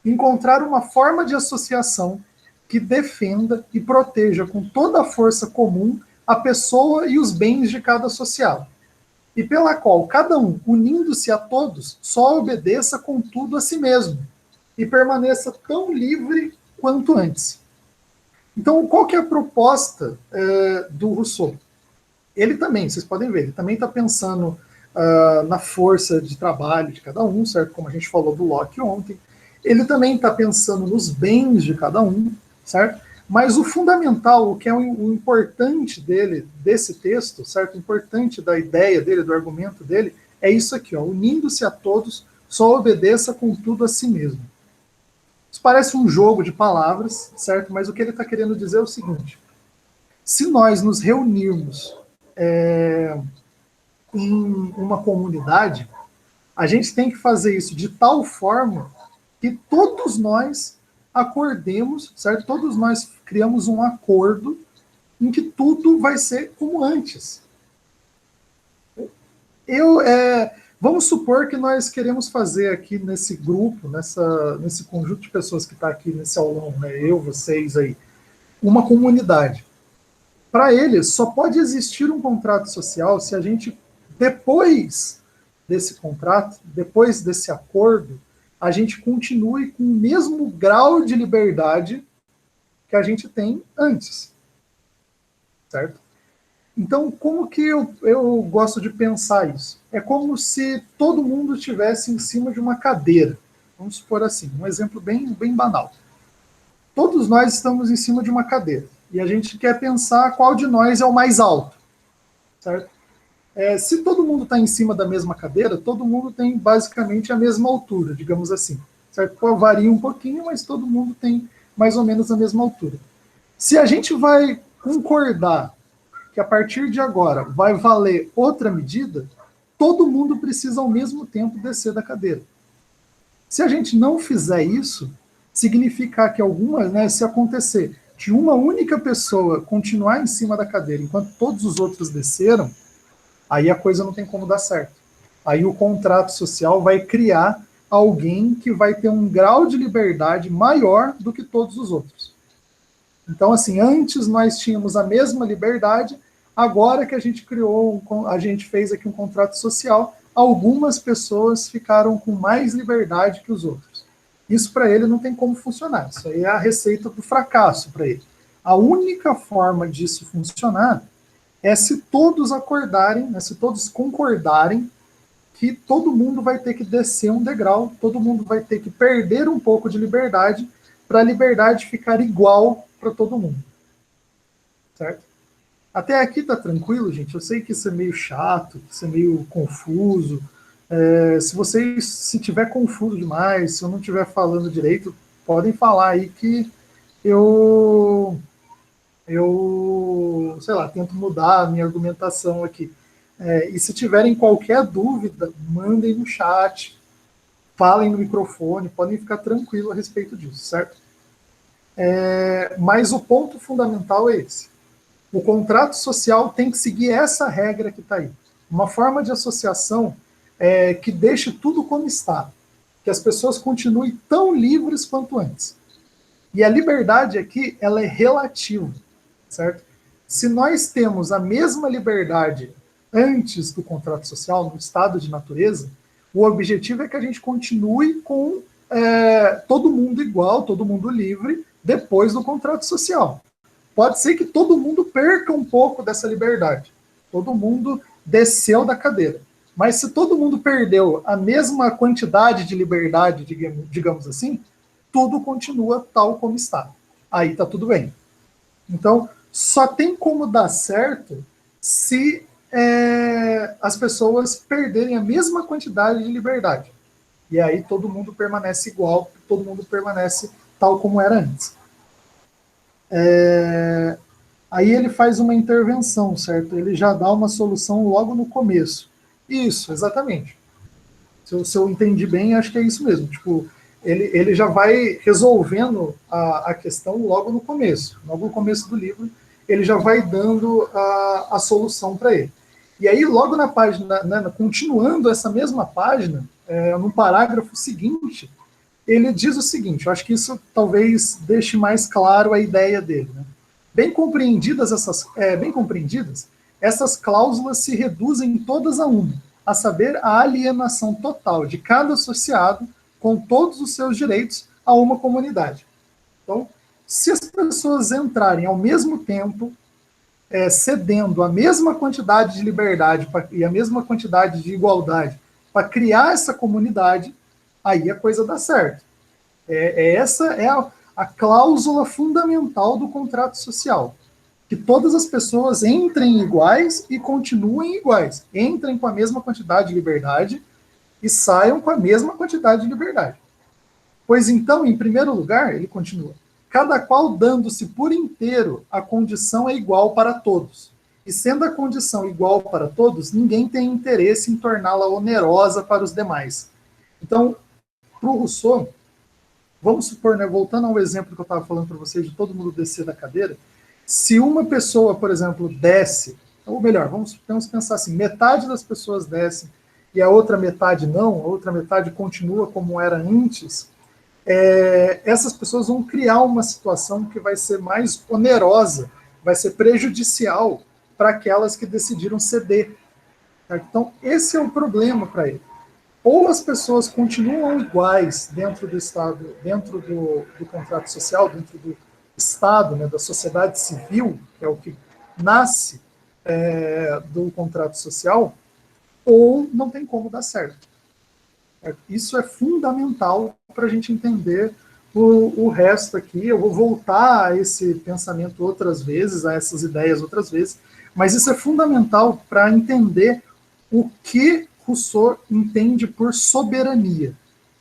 Encontrar uma forma de associação que defenda e proteja com toda a força comum a pessoa e os bens de cada associado, e pela qual cada um, unindo-se a todos, só obedeça contudo a si mesmo, e permaneça tão livre quanto antes. Então, qual que é a proposta do Rousseau? Ele também, vocês podem ver, ele também está pensando na força de trabalho de cada um, certo? Como a gente falou do Locke ontem. Ele também está pensando nos bens de cada um, certo? Mas o fundamental, o que é o importante desse texto, certo? O importante da ideia dele, do argumento dele, é isso aqui, ó, unindo-se a todos, só obedeça contudo a si mesmo. Isso parece um jogo de palavras, certo? Mas o que ele está querendo dizer é o seguinte: se nós nos reunirmos em uma comunidade, a gente tem que fazer isso de tal forma que todos nós acordemos, certo? Todos nós criamos um acordo em que tudo vai ser como antes. Vamos supor que nós queremos fazer aqui nesse grupo, nesse conjunto de pessoas que está aqui nesse aulão, né? Eu, vocês aí, uma comunidade. Para eles, só pode existir um contrato social se a gente, depois desse contrato, depois desse acordo, a gente continue com o mesmo grau de liberdade que a gente tem antes. Certo? Então, como que eu gosto de pensar isso? É como se todo mundo estivesse em cima de uma cadeira. Vamos supor assim, um exemplo bem banal. Todos nós estamos em cima de uma cadeira e a gente quer pensar qual de nós é o mais alto, certo? Se todo mundo está em cima da mesma cadeira, todo mundo tem basicamente a mesma altura, digamos assim, certo? Varia um pouquinho, mas todo mundo tem mais ou menos a mesma altura. Se a gente vai concordar que a partir de agora vai valer outra medida, todo mundo precisa ao mesmo tempo descer da cadeira. Se a gente não fizer isso, significa que algumas, né, se acontecer de uma única pessoa continuar em cima da cadeira enquanto todos os outros desceram, aí a coisa não tem como dar certo. Aí o contrato social vai criar alguém que vai ter um grau de liberdade maior do que todos os outros. Então, assim, antes nós tínhamos a mesma liberdade, agora que a gente criou, a gente fez aqui um contrato social, algumas pessoas ficaram com mais liberdade que os outros. Isso para ele não tem como funcionar. Isso aí é a receita do fracasso para ele. A única forma disso funcionar é se todos acordarem, né, se todos concordarem que todo mundo vai ter que descer um degrau, todo mundo vai ter que perder um pouco de liberdade para a liberdade ficar igual para todo mundo. Certo? Até aqui tá tranquilo, gente? Eu sei que isso é meio chato, que isso é meio confuso. Se vocês, se tiver confuso demais, se eu não estiver falando direito, podem falar aí que eu, sei lá, tento mudar a minha argumentação aqui. E se tiverem qualquer dúvida, mandem no chat, falem no microfone, podem ficar tranquilo a respeito disso, certo? Mas o ponto fundamental é esse. O contrato social tem que seguir essa regra que está aí. Uma forma de associação que deixe tudo como está. Que as pessoas continuem tão livres quanto antes. E a liberdade aqui, ela é relativa, certo? Se nós temos a mesma liberdade antes do contrato social, no estado de natureza, o objetivo é que a gente continue com todo mundo igual, todo mundo livre, depois do contrato social. Pode ser que todo mundo perca um pouco dessa liberdade. Todo mundo desceu da cadeira. Mas se todo mundo perdeu a mesma quantidade de liberdade, digamos assim, tudo continua tal como está. Aí está tudo bem. Então, só tem como dar certo se as pessoas perderem a mesma quantidade de liberdade. E aí todo mundo permanece igual, todo mundo permanece tal como era antes. Aí ele faz uma intervenção, certo? Ele já dá uma solução logo no começo. Isso, exatamente. Se eu entendi bem, acho que é isso mesmo. Tipo, ele já vai resolvendo a questão logo no começo. Logo no começo do livro, ele já vai dando a solução para ele. E aí, logo na página, né, continuando essa mesma página, no parágrafo seguinte, ele diz o seguinte, eu acho que isso talvez deixe mais claro a ideia dele. Né? Bem compreendidas, essas cláusulas se reduzem todas a uma, a saber, a alienação total de cada associado com todos os seus direitos a uma comunidade. Então, se as pessoas entrarem ao mesmo tempo, cedendo a mesma quantidade de liberdade e a mesma quantidade de igualdade para criar essa comunidade, aí a coisa dá certo. Essa é a cláusula fundamental do contrato social. Que todas as pessoas entrem iguais e continuem iguais. Entrem com a mesma quantidade de liberdade e saiam com a mesma quantidade de liberdade. Pois então, em primeiro lugar, ele continua, cada qual dando-se por inteiro, a condição é igual para todos. E sendo a condição igual para todos, ninguém tem interesse em torná-la onerosa para os demais. Então, para o Rousseau, vamos supor, né, voltando ao exemplo que eu estava falando para vocês, de todo mundo descer da cadeira, se uma pessoa, por exemplo, desce, ou melhor, vamos pensar assim, metade das pessoas descem e a outra metade não, a outra metade continua como era antes, essas pessoas vão criar uma situação que vai ser mais onerosa, vai ser prejudicial para aquelas que decidiram ceder. Certo? Então, esse é o problema para ele. Ou as pessoas continuam iguais dentro do Estado, dentro do contrato social, dentro do Estado, né, da sociedade civil, que é o que nasce do contrato social, ou não tem como dar certo. Isso é fundamental para a gente entender o resto aqui. Eu vou voltar a esse pensamento outras vezes, a essas ideias outras vezes, mas isso é fundamental para entender o que Rousseau entende por soberania.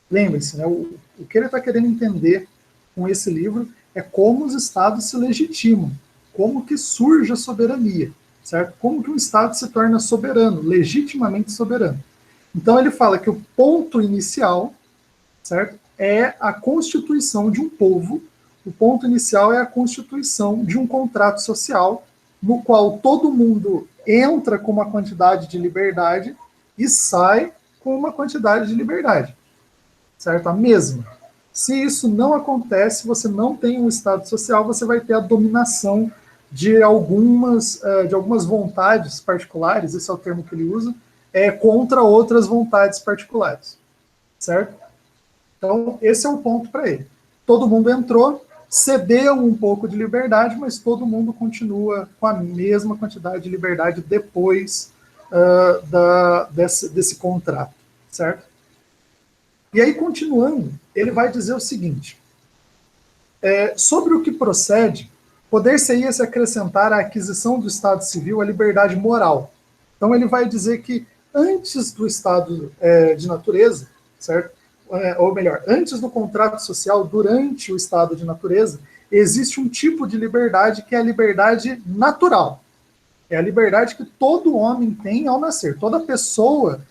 Lembre-se, né, o que ele está querendo entender com esse livro é como os estados se legitimam, como que surge a soberania, certo? Como que um estado se torna soberano, legitimamente soberano. Então ele fala que o ponto inicial, certo, é a constituição de um povo. O ponto inicial é a constituição de um contrato social no qual todo mundo entra com uma quantidade de liberdade e sai com uma quantidade de liberdade, certo? A mesma. Se isso não acontece, você não tem um Estado social, você vai ter a dominação de algumas vontades particulares, esse é o termo que ele usa, contra outras vontades particulares, certo? Então, esse é o ponto para ele. Todo mundo entrou, cedeu um pouco de liberdade, mas todo mundo continua com a mesma quantidade de liberdade depois desse contrato, certo? E aí, continuando, ele vai dizer o seguinte, sobre o que procede, poder-se-ia se acrescentar à aquisição do Estado Civil a liberdade moral. Então, ele vai dizer que antes do Estado de natureza, certo? Ou melhor, antes do contrato social, durante o estado de natureza, existe um tipo de liberdade que é a liberdade natural. É a liberdade que todo homem tem ao nascer. Toda pessoa,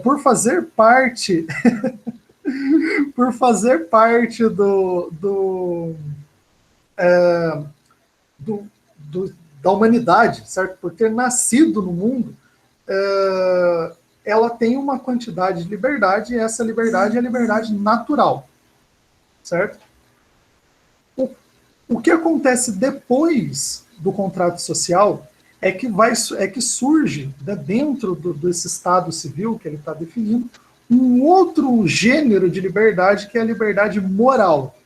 por fazer parte da humanidade, certo? Por ter nascido no mundo, ela tem uma quantidade de liberdade, e essa liberdade é a liberdade natural, certo? O que acontece depois do contrato social é que surge, né, dentro desse Estado civil que ele está definindo, um outro gênero de liberdade, que é a liberdade moral.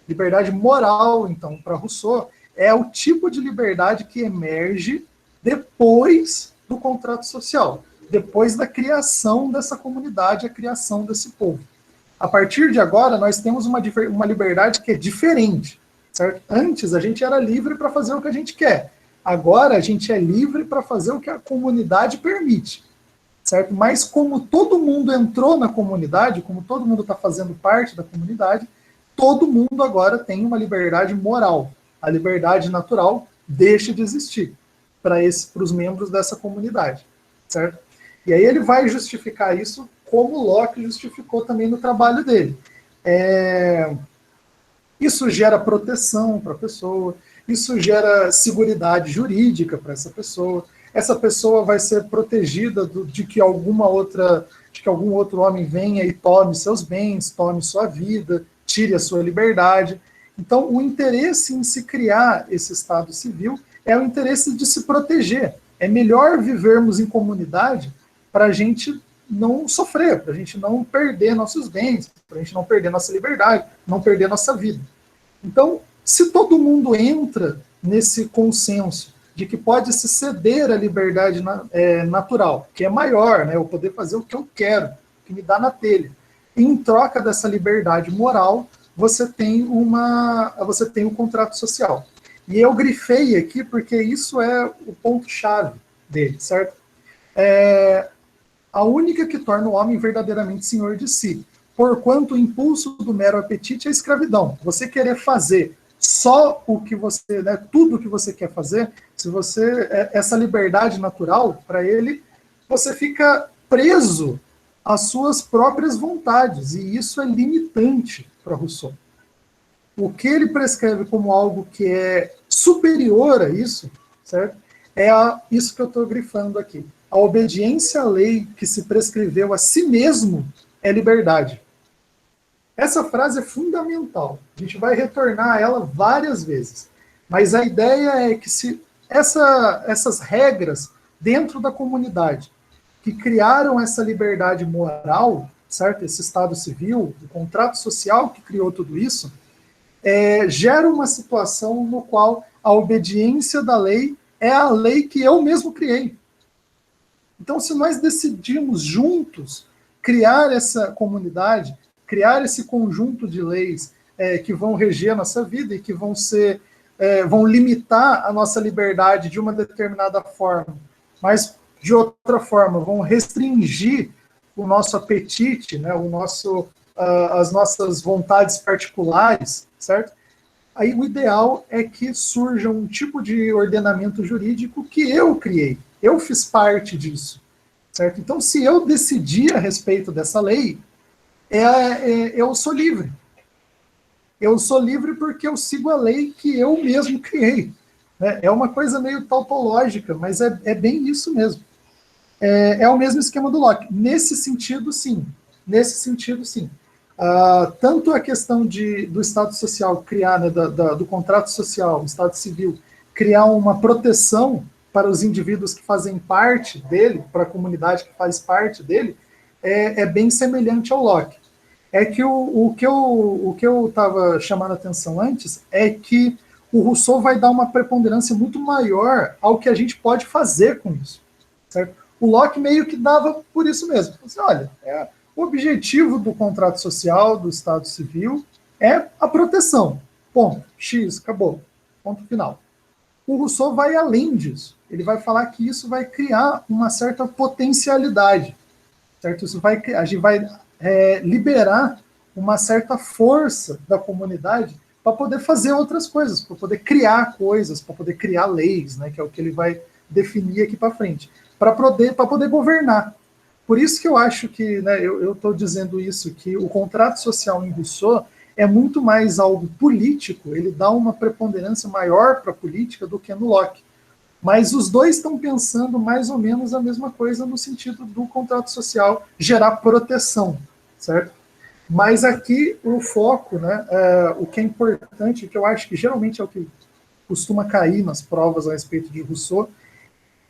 Liberdade moral, então, para Rousseau, é o tipo de liberdade que emerge depois do contrato social, depois da criação dessa comunidade, a criação desse povo. A partir de agora, nós temos uma liberdade que é diferente, certo? Antes, a gente era livre para fazer o que a gente quer. Agora, a gente é livre para fazer o que a comunidade permite, certo? Mas como todo mundo entrou na comunidade, como todo mundo está fazendo parte da comunidade, todo mundo agora tem uma liberdade moral. A liberdade natural deixa de existir para os membros dessa comunidade, certo? E aí ele vai justificar isso como Locke justificou também no trabalho dele. Isso gera proteção para a pessoa, isso gera seguridade jurídica para essa pessoa vai ser protegida de que algum outro homem venha e tome seus bens, tome sua vida, tire a sua liberdade. Então, o interesse em se criar esse Estado civil é o interesse de se proteger. É melhor vivermos em comunidade para a gente não sofrer, para a gente não perder nossos bens, para a gente não perder nossa liberdade, não perder nossa vida. Então, se todo mundo entra nesse consenso de que pode se ceder a liberdade natural, que é maior, né, eu poder fazer o que eu quero, que me dá na telha, e em troca dessa liberdade moral, você tem um contrato social. E eu grifei aqui porque isso é o ponto-chave dele, certo? A única que torna o homem verdadeiramente senhor de si, porquanto o impulso do mero apetite é a escravidão. Você querer fazer só o que você, né, tudo o que você quer fazer, se você essa liberdade natural para ele, você fica preso às suas próprias vontades, e isso é limitante para Rousseau. O que ele prescreve como algo que é superior a isso, certo? Isso que eu estou grifando aqui. A obediência à lei que se prescreveu a si mesmo é liberdade. Essa frase é fundamental. A gente vai retornar a ela várias vezes. Mas a ideia é que se essas regras dentro da comunidade que criaram essa liberdade moral, certo? Esse Estado civil, o contrato social que criou tudo isso, gera uma situação no qual a obediência da lei é a lei que eu mesmo criei. Então, se nós decidimos juntos criar essa comunidade, criar esse conjunto de leis que vão reger a nossa vida e que vão limitar a nossa liberdade de uma determinada forma, mas de outra forma vão restringir o nosso apetite, né, as nossas vontades particulares, certo? Aí o ideal é que surja um tipo de ordenamento jurídico que eu criei, eu fiz parte disso, certo? Então, se eu decidir a respeito dessa lei, eu sou livre. Eu sou livre porque eu sigo a lei que eu mesmo criei. Né? É uma coisa meio tautológica, mas é bem isso mesmo. É o mesmo esquema do Locke. Nesse sentido, sim. Nesse sentido, sim. Tanto a questão do Estado Social criar, né, do contrato social, Estado Civil, criar uma proteção para os indivíduos que fazem parte dele, para a comunidade que faz parte dele, é bem semelhante ao Locke. É que o que eu estava chamando a atenção antes é que o Rousseau vai dar uma preponderância muito maior ao que a gente pode fazer com isso. Certo? O Locke meio que dava por isso mesmo. Assim, olha, o objetivo do contrato social, do Estado Civil, é a proteção. Ponto. X, acabou. Ponto final. O Rousseau vai além disso. Ele vai falar que isso vai criar uma certa potencialidade. Certo? A gente vai liberar uma certa força da comunidade para poder fazer outras coisas, para poder criar coisas, para poder criar leis, né, que é o que ele vai definir aqui para frente, para poder governar. Por isso que eu acho que, né, eu estou dizendo isso, que o contrato social em Rousseau é muito mais algo político, ele dá uma preponderância maior para a política do que no Locke. Mas os dois estão pensando mais ou menos a mesma coisa no sentido do contrato social gerar proteção, certo? Mas aqui o foco, né, o que é importante, que eu acho que geralmente é o que costuma cair nas provas a respeito de Rousseau,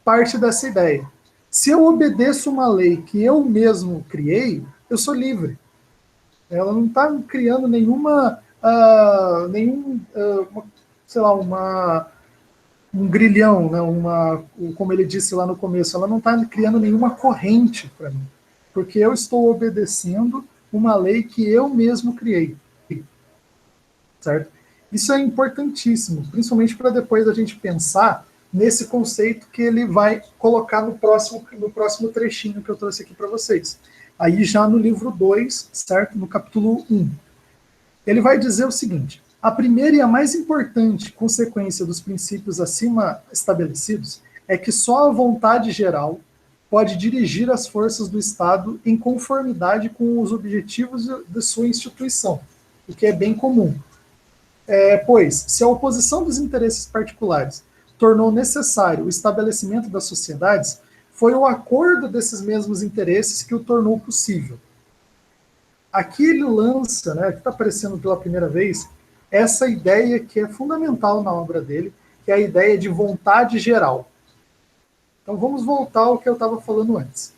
parte dessa ideia. Se eu obedeço uma lei que eu mesmo criei, eu sou livre. Ela não está criando sei lá, um grilhão, né, como ele disse lá no começo, ela não está criando nenhuma corrente para mim, porque eu estou obedecendo uma lei que eu mesmo criei, certo? Isso é importantíssimo, principalmente para depois a gente pensar nesse conceito que ele vai colocar no próximo trechinho que eu trouxe aqui para vocês. Aí já no livro 2, certo? No capítulo 1. Ele vai dizer o seguinte: a primeira e a mais importante consequência dos princípios acima estabelecidos é que só a vontade geral pode dirigir as forças do Estado em conformidade com os objetivos de sua instituição, o que é bem comum. Pois, se a oposição dos interesses particulares tornou necessário o estabelecimento das sociedades, foi o acordo desses mesmos interesses que o tornou possível. Aqui ele lança, né, que está aparecendo pela primeira vez, essa ideia que é fundamental na obra dele, que é a ideia de vontade geral. Então vamos voltar ao que eu estava falando antes.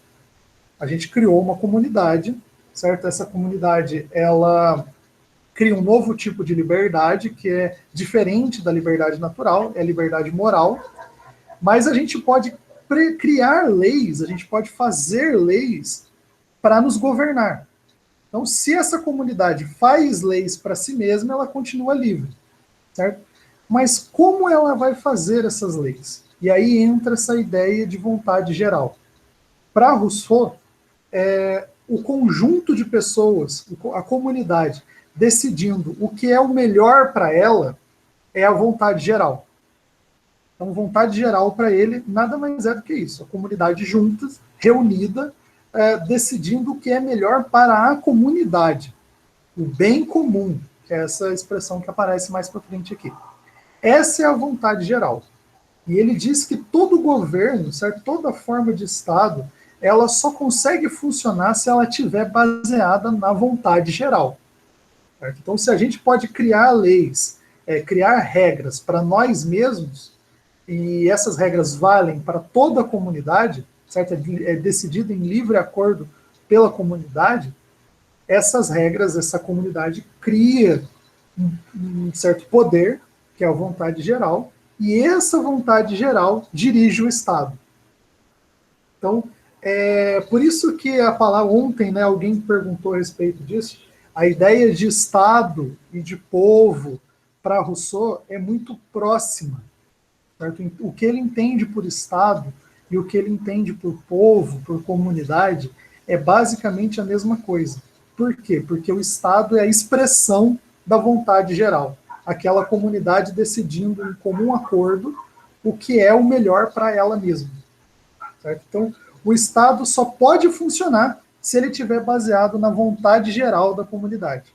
A gente criou uma comunidade, certo? Essa comunidade, ela cria um novo tipo de liberdade, que é diferente da liberdade natural, é a liberdade moral, mas a gente pode criar leis, a gente pode fazer leis para nos governar. Então, se essa comunidade faz leis para si mesma, ela continua livre, certo? Mas como ela vai fazer essas leis? E aí entra essa ideia de vontade geral. Para Rousseau, o conjunto de pessoas, a comunidade, decidindo o que é o melhor para ela, é a vontade geral. Então, vontade geral para ele nada mais é do que isso. A comunidade junta, reunida, decidindo o que é melhor para a comunidade. O bem comum, que é essa expressão que aparece mais para frente aqui. Essa é a vontade geral. E ele diz que todo governo, certo? Toda forma de Estado, ela só consegue funcionar se ela estiver baseada na vontade geral. Certo? Então, se a gente pode criar leis, criar regras para nós mesmos, e essas regras valem para toda a comunidade, certo? É decidido em livre acordo pela comunidade, essas regras, essa comunidade cria um certo poder, que é a vontade geral, e essa vontade geral dirige o Estado. Então, por isso que a palavra ontem, né, alguém perguntou a respeito disso, a ideia de Estado e de povo para Rousseau é muito próxima. Certo? O que ele entende por Estado e o que ele entende por povo, por comunidade, é basicamente a mesma coisa. Por quê? Porque o Estado é a expressão da vontade geral. Aquela comunidade decidindo em comum acordo o que é o melhor para ela mesma. Certo? Então, o Estado só pode funcionar se ele estiver baseado na vontade geral da comunidade.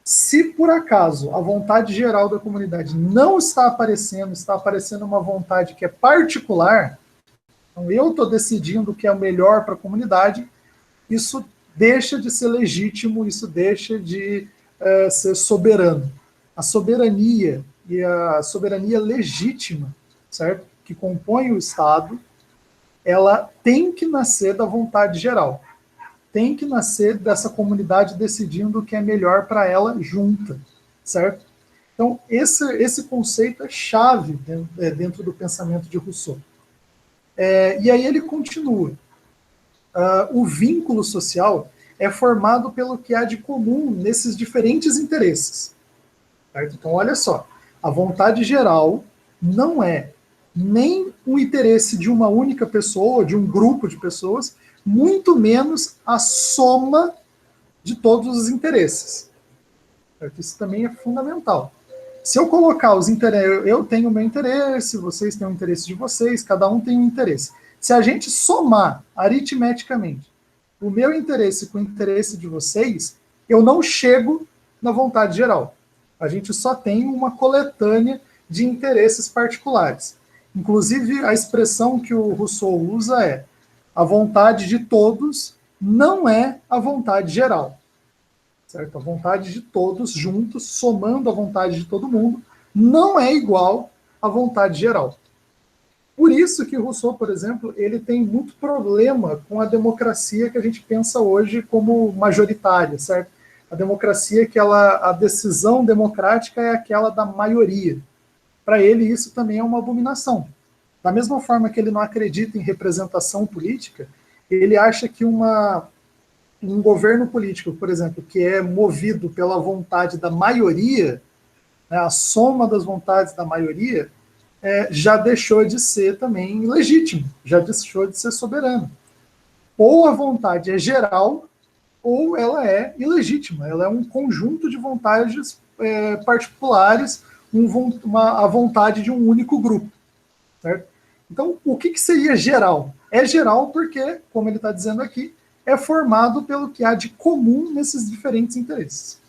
Se por acaso a vontade geral da comunidade não está aparecendo uma vontade que é particular, então eu estou decidindo o que é o melhor para a comunidade, isso deixa de ser legítimo, isso deixa de ser soberano. A soberania e a soberania legítima, certo? Que compõe o Estado, ela tem que nascer da vontade geral. Tem que nascer dessa comunidade decidindo o que é melhor para ela junta, certo? Então, esse conceito é chave dentro do pensamento de Rousseau. E aí ele continua. O vínculo social é formado pelo que há de comum nesses diferentes interesses. Certo? Então, olha só. A vontade geral não é nem o interesse de uma única pessoa, de um grupo de pessoas, muito menos a soma de todos os interesses. Certo? Isso também é fundamental. Se eu colocar os interesses, eu tenho o meu interesse, vocês têm o interesse de vocês, cada um tem um interesse. Se a gente somar aritmeticamente o meu interesse com o interesse de vocês, eu não chego na vontade geral. A gente só tem uma coletânea de interesses particulares. Inclusive, a expressão que o Rousseau usa é: a vontade de todos não é a vontade geral. Certo? A vontade de todos juntos, somando a vontade de todo mundo, não é igual à vontade geral. Por isso que Rousseau, por exemplo, ele tem muito problema com a democracia que a gente pensa hoje como majoritária, certo? A democracia que a decisão democrática é aquela da maioria. Para ele, isso também é uma abominação. Da mesma forma que ele não acredita em representação política, ele acha que um governo político, por exemplo, que é movido pela vontade da maioria, né, a soma das vontades da maioria, já deixou de ser também legítimo, já deixou de ser soberano. Ou a vontade é geral, ou ela é ilegítima, ela é um conjunto de vontades particulares, a vontade de um único grupo. Certo? Então, o que seria geral? É geral porque, como ele está dizendo aqui, é formado pelo que há de comum nesses diferentes interesses.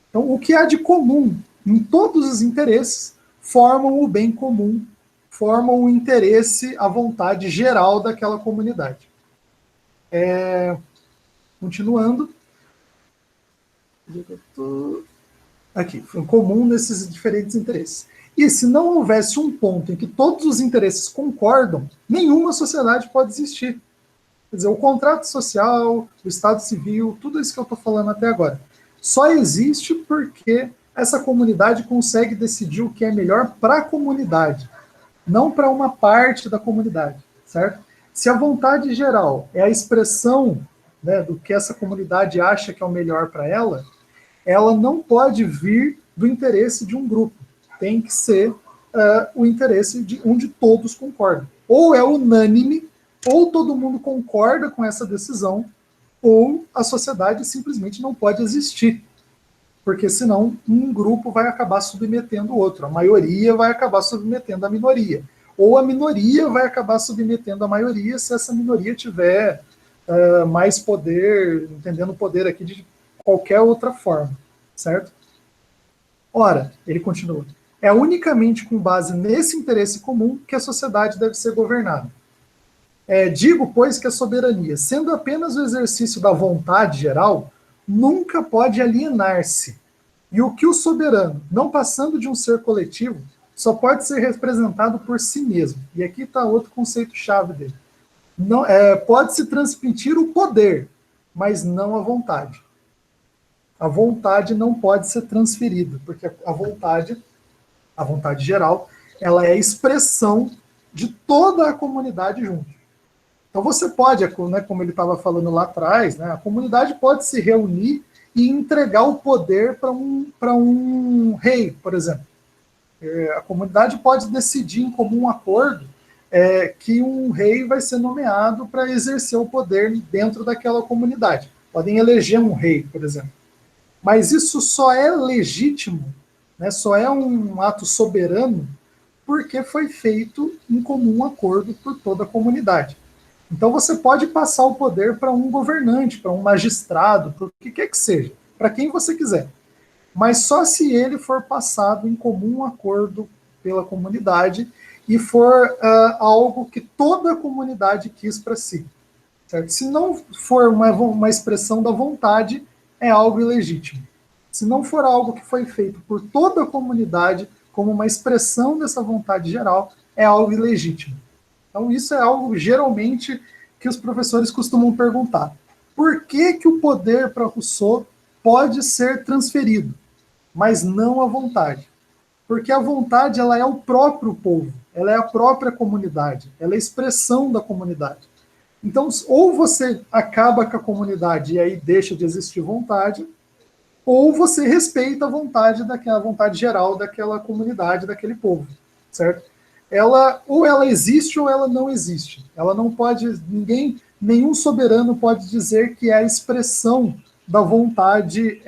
Então, o que há de comum em todos os interesses formam o bem comum, formam o interesse, a vontade geral daquela comunidade. Continuando. Aqui, foi comum nesses diferentes interesses. E se não houvesse um ponto em que todos os interesses concordam, nenhuma sociedade pode existir. Quer dizer, o contrato social, o Estado civil, tudo isso que eu estou falando até agora, só existe porque essa comunidade consegue decidir o que é melhor para a comunidade, não para uma parte da comunidade, certo? Se a vontade geral é a expressão, né, do que essa comunidade acha que é o melhor para ela não pode vir do interesse de um grupo. Tem que ser o interesse de onde todos concordam. Ou é unânime, ou todo mundo concorda com essa decisão, ou a sociedade simplesmente não pode existir. Porque senão um grupo vai acabar submetendo o outro. A maioria vai acabar submetendo a minoria. Ou a minoria vai acabar submetendo a maioria se essa minoria tiver mais poder, entendendo o poder aqui de qualquer outra forma, certo? Ora, ele continua, é unicamente com base nesse interesse comum que a sociedade deve ser governada. Digo, pois, que a soberania, sendo apenas o exercício da vontade geral, nunca pode alienar-se. E o que o soberano, não passando de um ser coletivo, só pode ser representado por si mesmo. E aqui está outro conceito-chave dele. Pode-se transmitir o poder, mas não a vontade. A vontade não pode ser transferida, porque a vontade geral, ela é a expressão de toda a comunidade junto. Então você pode, né, como ele estava falando lá atrás, né, a comunidade pode se reunir e entregar o poder para um rei, por exemplo. A comunidade pode decidir em comum acordo que um rei vai ser nomeado para exercer o poder dentro daquela comunidade. Podem eleger um rei, por exemplo. Mas isso só é legítimo, né, só é um ato soberano, porque foi feito em comum acordo por toda a comunidade. Então você pode passar o poder para um governante, para um magistrado, para o que quer que seja, para quem você quiser. Mas só se ele for passado em comum acordo pela comunidade e for algo que toda a comunidade quis para si. Certo? Se não for uma expressão da vontade, é algo ilegítimo. Se não for algo que foi feito por toda a comunidade como uma expressão dessa vontade geral, é algo ilegítimo. Então, isso é algo, geralmente, que os professores costumam perguntar. Por que o poder para Rousseau pode ser transferido, mas não a vontade? Porque a vontade, ela é o próprio povo, ela é a própria comunidade, ela é a expressão da comunidade. Então, ou você acaba com a comunidade e aí deixa de existir vontade, ou você respeita a vontade daquela vontade geral daquela comunidade, daquele povo, certo? Ela ou ela existe ou ela não existe. Ela não pode, nenhum soberano pode dizer que é a expressão da vontade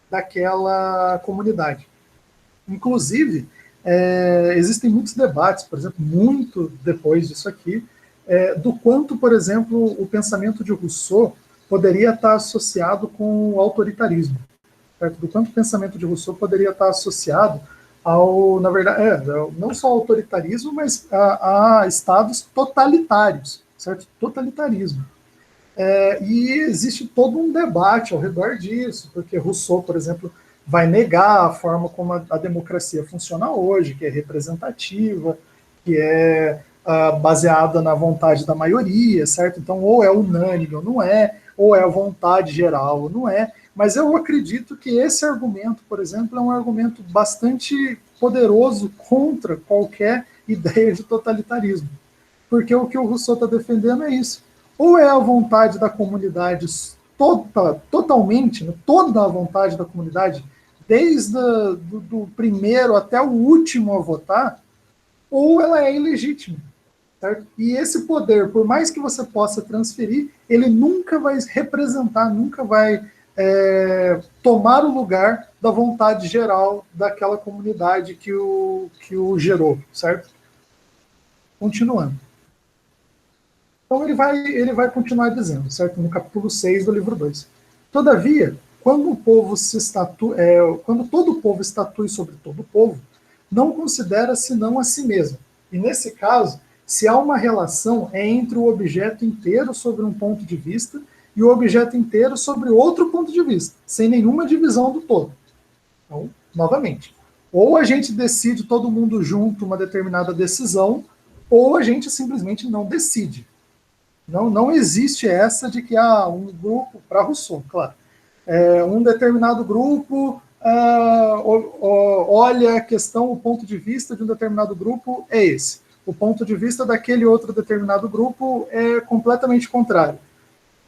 daquela comunidade. Inclusive, existem muitos debates, por exemplo, muito depois disso aqui, do quanto, por exemplo, o pensamento de Rousseau poderia estar associado com o autoritarismo. Certo? Do quanto o pensamento de Rousseau poderia estar associado ao, na verdade, não só ao autoritarismo, mas a estados totalitários, certo? Totalitarismo. E existe todo um debate ao redor disso, porque Rousseau, por exemplo, vai negar a forma como a democracia funciona hoje, que é representativa, que é baseada na vontade da maioria, certo? Então, ou é unânime ou não é, ou é a vontade geral ou não é. Mas eu acredito que esse argumento, por exemplo, é um argumento bastante poderoso contra qualquer ideia de totalitarismo. Porque o que o Rousseau está defendendo é isso. Ou é a vontade da comunidade totalmente, né, toda a vontade da comunidade, desde do primeiro até o último a votar, ou ela é ilegítima. Certo? E esse poder, por mais que você possa transferir, ele nunca vai representar, nunca vai tomar o lugar da vontade geral daquela comunidade que o gerou, certo? Continuando. Então ele vai continuar dizendo, certo? No capítulo 6 do livro 2. Todavia, quando todo o povo estatue sobre todo o povo, não considera senão a si mesmo. E nesse caso, se há uma relação, é entre o objeto inteiro sobre um ponto de vista e o objeto inteiro sobre outro ponto de vista, sem nenhuma divisão do todo. Então, novamente, ou a gente decide todo mundo junto uma determinada decisão, ou a gente simplesmente não decide. Não existe essa de que um grupo, para Rousseau, claro, um determinado grupo olha a questão, o ponto de vista de um determinado grupo é esse. O ponto de vista daquele outro determinado grupo é completamente contrário.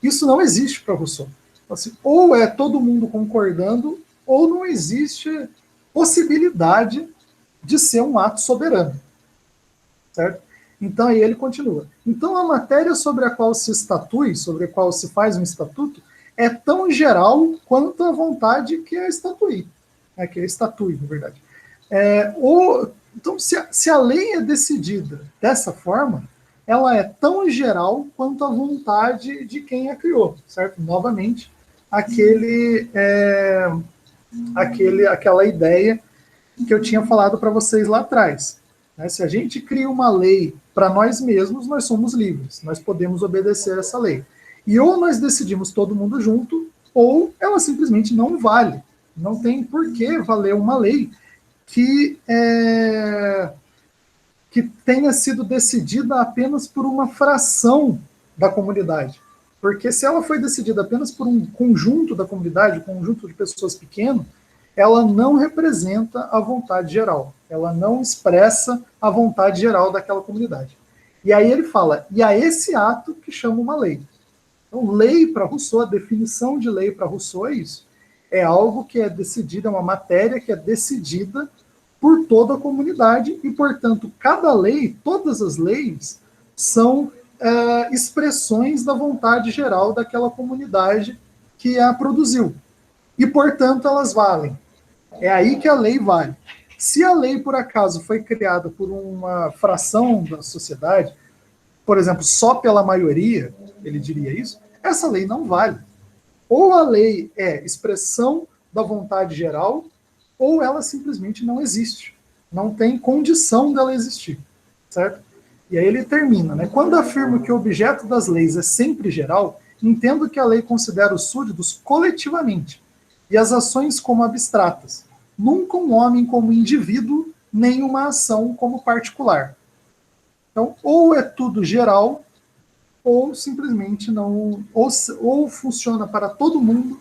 Isso não existe para Rousseau. Assim, ou é todo mundo concordando, ou não existe possibilidade de ser um ato soberano. Certo? Então, aí ele continua. Então, a matéria sobre a qual se estatui, sobre a qual se faz um estatuto, é tão geral quanto a vontade que a estatui. Que a estatui, na verdade. Então, se a lei é decidida dessa forma, ela é tão geral quanto a vontade de quem a criou, certo? Novamente, aquela ideia que eu tinha falado para vocês lá atrás. Se a gente cria uma lei para nós mesmos, nós somos livres, nós podemos obedecer essa lei. E ou nós decidimos todo mundo junto, ou ela simplesmente não vale. Não tem por que valer uma lei que tenha sido decidida apenas por uma fração da comunidade. Porque se ela foi decidida apenas por um conjunto da comunidade, um conjunto de pessoas pequeno, ela não representa a vontade geral, ela não expressa a vontade geral daquela comunidade. E aí ele fala, e a esse ato que chama uma lei. Então, lei para Rousseau, a definição de lei para Rousseau é isso. É algo que é decidido, é uma matéria que é decidida por toda a comunidade e, portanto, cada lei, todas as leis, são expressões da vontade geral daquela comunidade que a produziu. E, portanto, elas valem. É aí que a lei vale. Se a lei, por acaso, foi criada por uma fração da sociedade, por exemplo, só pela maioria, ele diria isso, essa lei não vale. Ou a lei é expressão da vontade geral, ou ela simplesmente não existe. Não tem condição dela existir, certo? E aí ele termina, né? Quando afirmo que o objeto das leis é sempre geral, entendo que a lei considera os súditos coletivamente e as ações como abstratas. Nunca um homem como indivíduo, nem uma ação como particular. Então, ou é tudo geral, ou simplesmente não, ou funciona para todo mundo,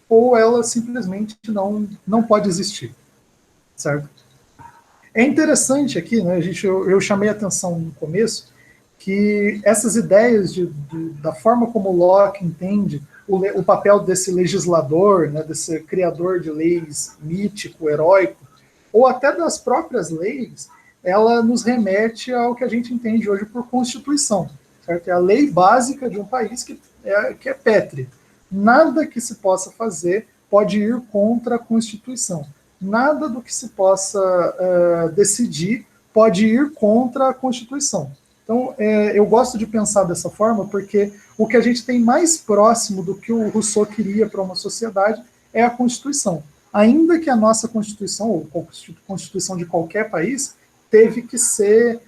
ou ela simplesmente não pode existir, certo? É interessante aqui, né, eu chamei a atenção no começo, que essas ideias da forma como Locke entende o papel desse legislador, né, desse criador de leis mítico, heróico, ou até das próprias leis, ela nos remete ao que a gente entende hoje por Constituição. Certo? É a lei básica de um país que é pétrea. Nada que se possa fazer pode ir contra a Constituição. Nada do que se possa decidir pode ir contra a Constituição. Então, eu gosto de pensar dessa forma porque o que a gente tem mais próximo do que o Rousseau queria para uma sociedade é a Constituição. Ainda que a nossa Constituição, ou a Constituição de qualquer país, teve que ser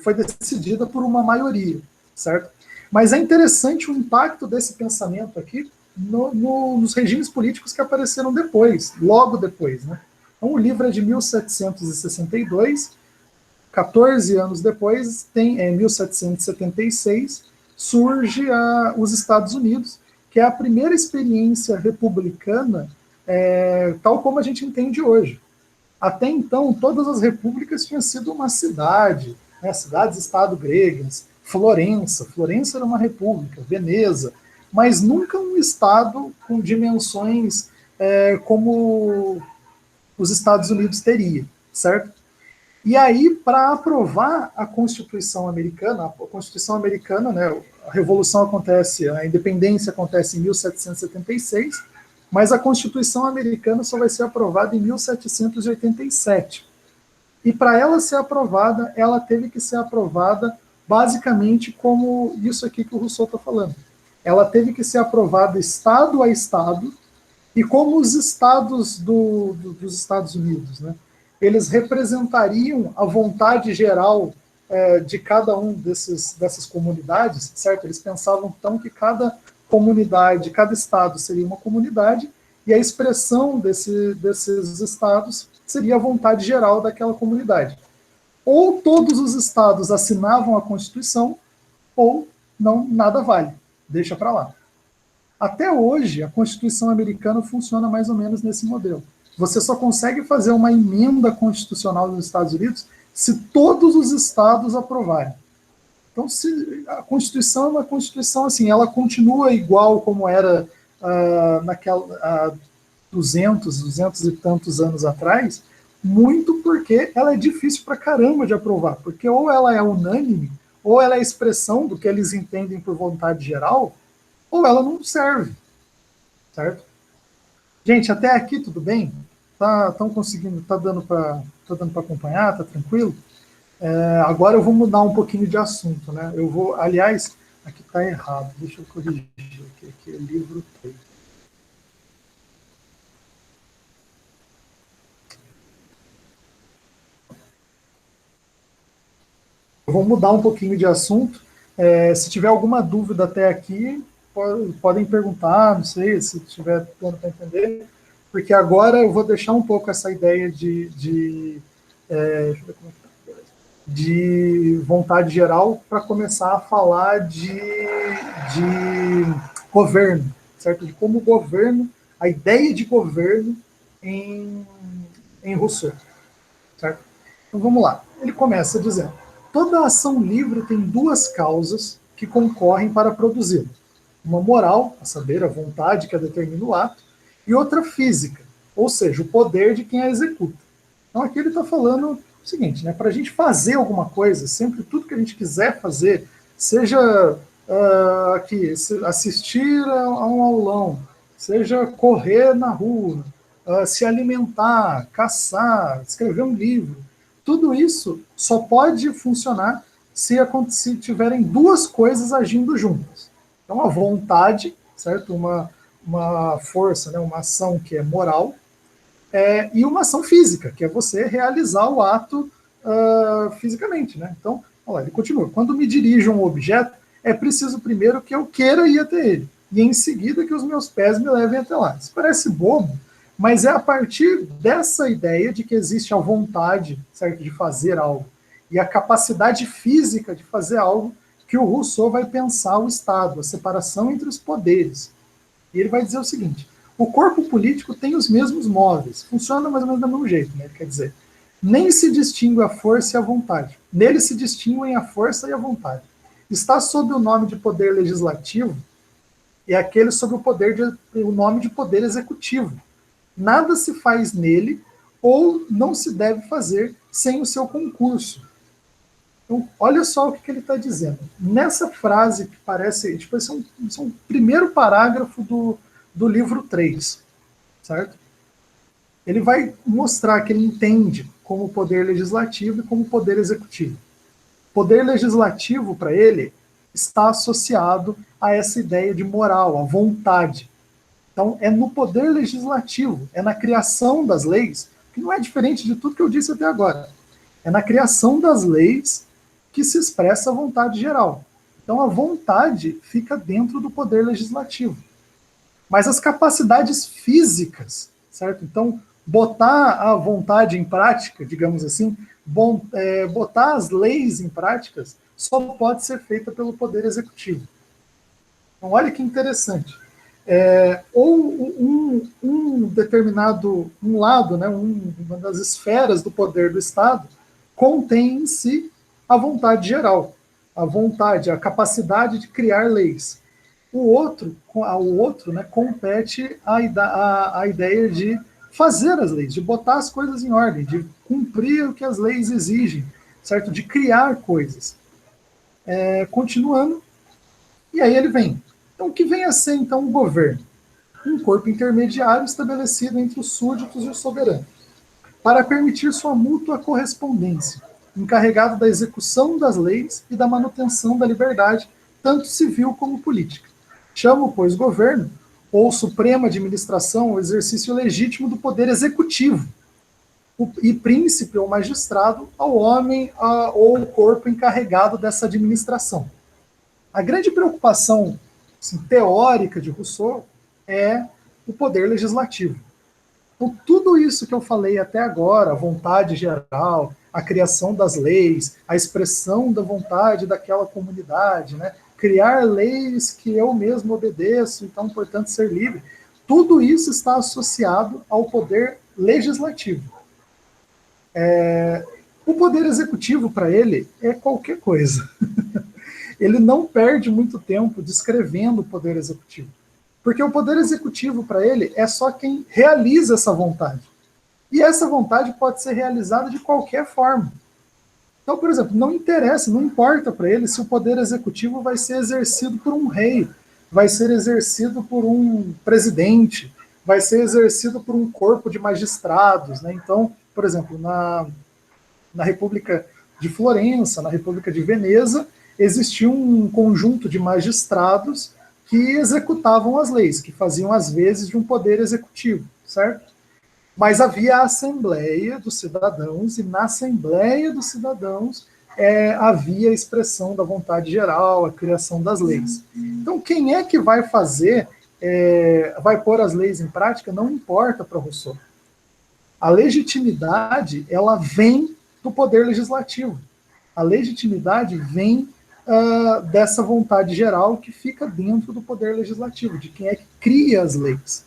foi decidida por uma maioria, certo? Mas é interessante o impacto desse pensamento aqui nos regimes políticos que apareceram depois, logo depois, né? Então, o livro é de 1762, 14 anos depois, em 1776, surge os Estados Unidos, que é a primeira experiência republicana, tal como a gente entende hoje. Até então, todas as repúblicas tinham sido uma cidade, né, cidades-estado gregas, Florença era uma república, Veneza, mas nunca um estado com dimensões como os Estados Unidos teria, certo? E aí, para aprovar a Constituição Americana, né, a Revolução acontece, a independência acontece em 1776, mas a Constituição Americana só vai ser aprovada em 1787. E para ela ser aprovada, ela teve que ser aprovada basicamente como isso aqui que o Rousseau está falando. Ela teve que ser aprovada estado a estado, e como os estados dos Estados Unidos, né, eles representariam a vontade geral de cada um dessas comunidades, certo? Eles pensavam, então, que cada comunidade, cada estado seria uma comunidade, e a expressão desses estados seria a vontade geral daquela comunidade. Ou todos os estados assinavam a Constituição, ou não, nada vale, deixa para lá. Até hoje, a Constituição americana funciona mais ou menos nesse modelo. Você só consegue fazer uma emenda constitucional nos Estados Unidos se todos os estados aprovarem. Então, se a Constituição é uma Constituição assim, ela continua igual como era naquela 200 e tantos anos atrás, muito porque ela é difícil pra caramba de aprovar, porque ou ela é unânime, ou ela é expressão do que eles entendem por vontade geral, ou ela não serve, certo? Gente, até aqui tudo bem? Estão conseguindo, tá dando para acompanhar, tá tranquilo? Agora eu vou mudar um pouquinho de assunto, né? Aliás, aqui está errado, deixa eu corrigir aqui é livro 3. Eu vou mudar um pouquinho de assunto. Se tiver alguma dúvida até aqui, podem perguntar, não sei se tiver dando para entender, porque agora eu vou deixar um pouco essa ideia de vontade geral para começar a falar de governo, certo? De como o governo, a ideia de governo em, em Rousseau. Certo? Então vamos lá. Ele começa dizendo: toda ação livre tem duas causas que concorrem para produzi-la. Uma moral, a saber, a vontade que a determina o ato, e outra física, ou seja, o poder de quem a executa. Então aqui ele está falando o seguinte, né? Para a gente fazer alguma coisa, sempre tudo que a gente quiser fazer, seja aqui, assistir a um aulão, seja correr na rua, se alimentar, caçar, escrever um livro, tudo isso só pode funcionar se tiverem duas coisas agindo juntas. Então, a vontade, certo? Uma força, né? Uma ação que é moral, e uma ação física, que é você realizar o ato fisicamente. Né? Então, olha, ele continua. Quando me dirijo a um objeto, é preciso primeiro que eu queira ir até ele, e em seguida que os meus pés me levem até lá. Isso parece bobo, mas é a partir dessa ideia de que existe a vontade, certo, de fazer algo e a capacidade física de fazer algo que o Rousseau vai pensar o Estado, a separação entre os poderes. E ele vai dizer o seguinte: o corpo político tem os mesmos móveis, funciona mais ou menos do mesmo jeito, né? Quer dizer, nem se distingue a força e a vontade. Nele se distinguem a força e a vontade. Está sob o nome de poder legislativo e aquele sob o nome de poder executivo. Nada se faz nele ou não se deve fazer sem o seu concurso. Então, olha só o que ele está dizendo. Nessa frase que parece, tipo, esse é um primeiro parágrafo do livro 3, certo? Ele vai mostrar que ele entende como poder legislativo e como poder executivo. Poder legislativo, para ele, está associado a essa ideia de moral, a vontade. Então, é no poder legislativo, é na criação das leis, que não é diferente de tudo que eu disse até agora. É na criação das leis que se expressa a vontade geral. Então, a vontade fica dentro do poder legislativo. Mas as capacidades físicas, certo? Então, botar a vontade em prática, digamos assim, botar as leis em práticas, só pode ser feita pelo poder executivo. Então, olha que interessante. Ou um determinado, um lado, né, uma das esferas do poder do Estado, contém em si a vontade geral, a vontade, a capacidade de criar leis. Ao outro, né, compete a ideia de fazer as leis, de botar as coisas em ordem, de cumprir o que as leis exigem, certo? De criar coisas. Continuando, e aí ele vem. Então, o que vem a ser, então, o governo? Um corpo intermediário estabelecido entre os súditos e o soberano, para permitir sua mútua correspondência, encarregado da execução das leis e da manutenção da liberdade, tanto civil como política. Chamo, pois, governo, ou suprema administração, o exercício legítimo do poder executivo, e príncipe ou magistrado ao homem ou corpo encarregado dessa administração. A grande preocupação assim, teórica de Rousseau é o poder legislativo. Então, tudo isso que eu falei até agora, a vontade geral, a criação das leis, a expressão da vontade daquela comunidade, né? Criar leis que eu mesmo obedeço, então, portanto, ser livre, tudo isso está associado ao poder legislativo. O poder executivo, para ele, é qualquer coisa. Ele não perde muito tempo descrevendo o poder executivo. Porque o poder executivo, para ele, é só quem realiza essa vontade. E essa vontade pode ser realizada de qualquer forma. Então, por exemplo, não interessa, não importa para ele se o poder executivo vai ser exercido por um rei, vai ser exercido por um presidente, vai ser exercido por um corpo de magistrados. Né? Então, por exemplo, na República de Florença, na República de Veneza, existia um conjunto de magistrados que executavam as leis, que faziam as vezes de um poder executivo, certo? Mas havia a Assembleia dos Cidadãos, e na Assembleia dos Cidadãos havia a expressão da vontade geral, a criação das leis. Então, quem é que vai fazer, vai pôr as leis em prática, não importa para Rousseau. A legitimidade, ela vem do poder legislativo. A legitimidade vem dessa vontade geral que fica dentro do poder legislativo, de quem é que cria as leis.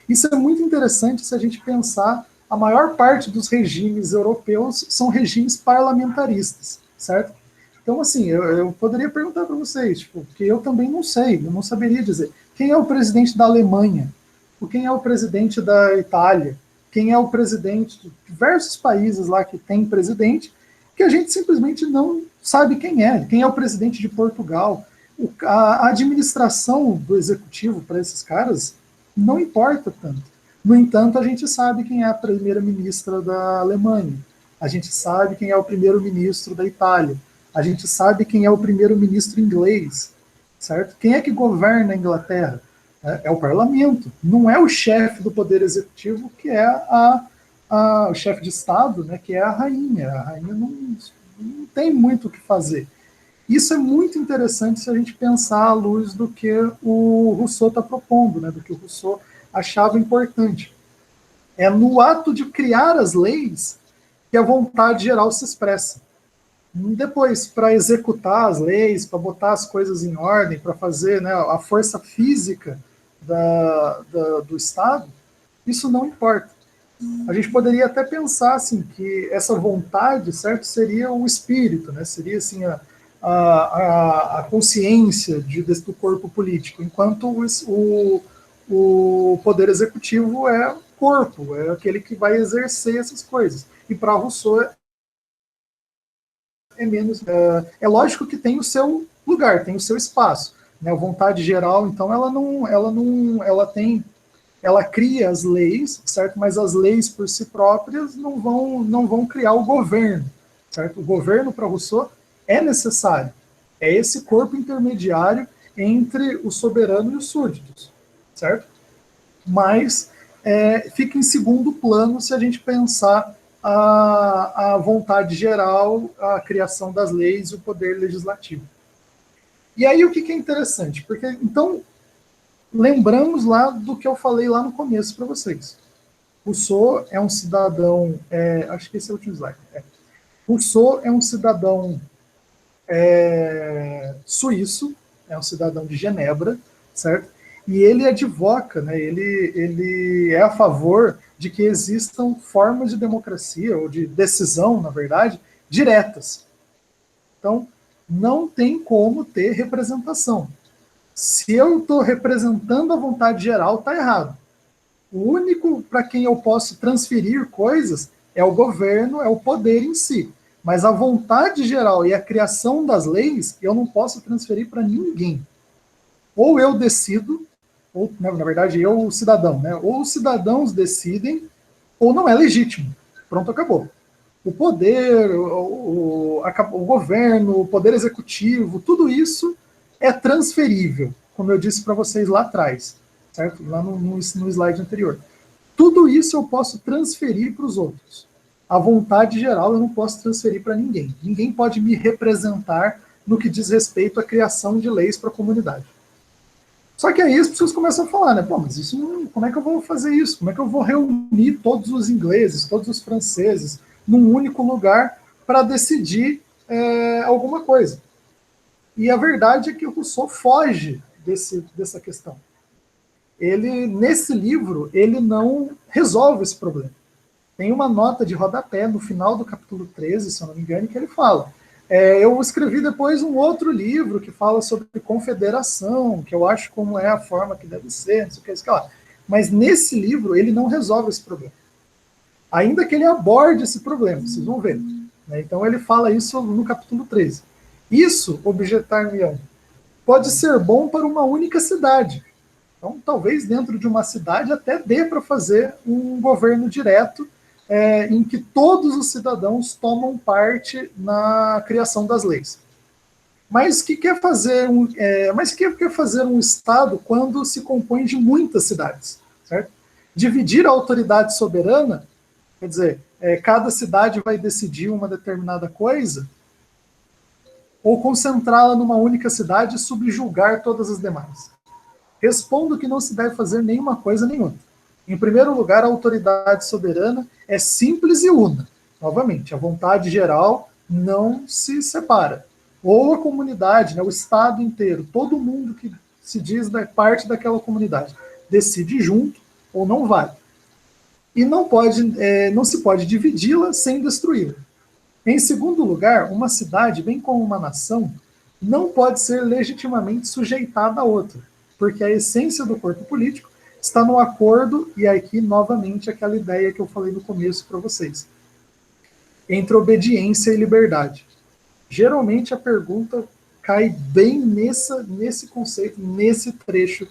Isso é muito interessante se a gente pensar, a maior parte dos regimes europeus são regimes parlamentaristas, certo? Então, assim, eu poderia perguntar para vocês, tipo, porque eu também não sei, eu não saberia dizer. Quem é o presidente da Alemanha? Quem é o presidente da Itália? Quem é o presidente de diversos países lá que tem presidente, que a gente simplesmente não sabe quem é. Quem é o presidente de Portugal? A administração do executivo para esses caras não importa tanto. No entanto, a gente sabe quem é a primeira-ministra da Alemanha, a gente sabe quem é o primeiro-ministro da Itália, a gente sabe quem é o primeiro-ministro inglês, certo? Quem é que governa a Inglaterra? É o parlamento, não é o chefe do poder executivo, que é o chefe de Estado, né, que é a rainha. A rainha não tem muito o que fazer. Isso é muito interessante se a gente pensar à luz do que o Rousseau está propondo, né, do que o Rousseau achava importante. É no ato de criar as leis que a vontade geral se expressa. Depois, para executar as leis, para botar as coisas em ordem, para fazer, né, a força física do Estado, isso não importa. A gente poderia até pensar assim, que essa vontade, certo, seria o espírito, né, seria assim, a consciência do corpo político, enquanto o poder executivo é o corpo, é aquele que vai exercer essas coisas. E para Rousseau é menos. É lógico que tem o seu lugar, tem o seu espaço. Né? A vontade geral, então, ela cria as leis, certo? Mas as leis por si próprias não vão criar o governo, certo? O governo para Rousseau é necessário. É esse corpo intermediário entre o soberano e os súditos, certo? Mas fica em segundo plano se a gente pensar a vontade geral, a criação das leis e o poder legislativo. E aí o que é interessante? Porque, então, lembramos lá do que eu falei lá no começo para vocês. Rousseau é um cidadão, acho que esse é o último slide. Rousseau é um cidadão suíço, é um cidadão de Genebra, certo? E ele advoca, né, ele é a favor de que existam formas de democracia, ou de decisão, na verdade, diretas. Então, não tem como ter representação. Se eu estou representando a vontade geral, está errado. O único para quem eu posso transferir coisas é o governo, é o poder em si. Mas a vontade geral e a criação das leis, eu não posso transferir para ninguém. Ou eu decido, ou, na verdade, eu, o cidadão, né? Ou os cidadãos decidem, ou não é legítimo. Pronto, acabou. O poder, o governo, o poder executivo, tudo isso é transferível, como eu disse para vocês lá atrás, certo? Lá no slide anterior. Tudo isso eu posso transferir para os outros. A vontade geral eu não posso transferir para ninguém. Ninguém pode me representar no que diz respeito à criação de leis para a comunidade. Só que aí as pessoas começam a falar, né? Pô, mas isso como é que eu vou fazer isso? Como é que eu vou reunir todos os ingleses, todos os franceses num único lugar para decidir alguma coisa? E a verdade é que o Rousseau foge dessa questão. Ele, nesse livro, ele não resolve esse problema. Tem uma nota de rodapé no final do capítulo 13, se eu não me engano, que ele fala. Eu escrevi depois um outro livro que fala sobre confederação, que eu acho como é a forma que deve ser, não sei o que, isso que lá. Mas nesse livro ele não resolve esse problema. Ainda que ele aborde esse problema, vocês vão ver. Né? Então ele fala isso no capítulo 13. Isso, objetar-me-ão, pode ser bom para uma única cidade. Então, talvez dentro de uma cidade até dê para fazer um governo direto em que todos os cidadãos tomam parte na criação das leis. Mas que quer fazer um Estado quando se compõe de muitas cidades, certo? Dividir a autoridade soberana, quer dizer, cada cidade vai decidir uma determinada coisa, ou concentrá-la numa única cidade e subjugar todas as demais. Respondo que não se deve fazer nenhuma coisa nem outra. Em primeiro lugar, a autoridade soberana é simples e una. Novamente, a vontade geral não se separa. Ou a comunidade, né, o Estado inteiro, todo mundo que se diz parte daquela comunidade, decide junto, ou não vale. E não se pode dividi-la sem destruí-la. Em segundo lugar, uma cidade, bem como uma nação, não pode ser legitimamente sujeitada a outra, porque a essência do corpo político está no acordo, e aqui, novamente, aquela ideia que eu falei no começo para vocês, entre obediência e liberdade. Geralmente a pergunta cai bem nesse conceito, nesse trecho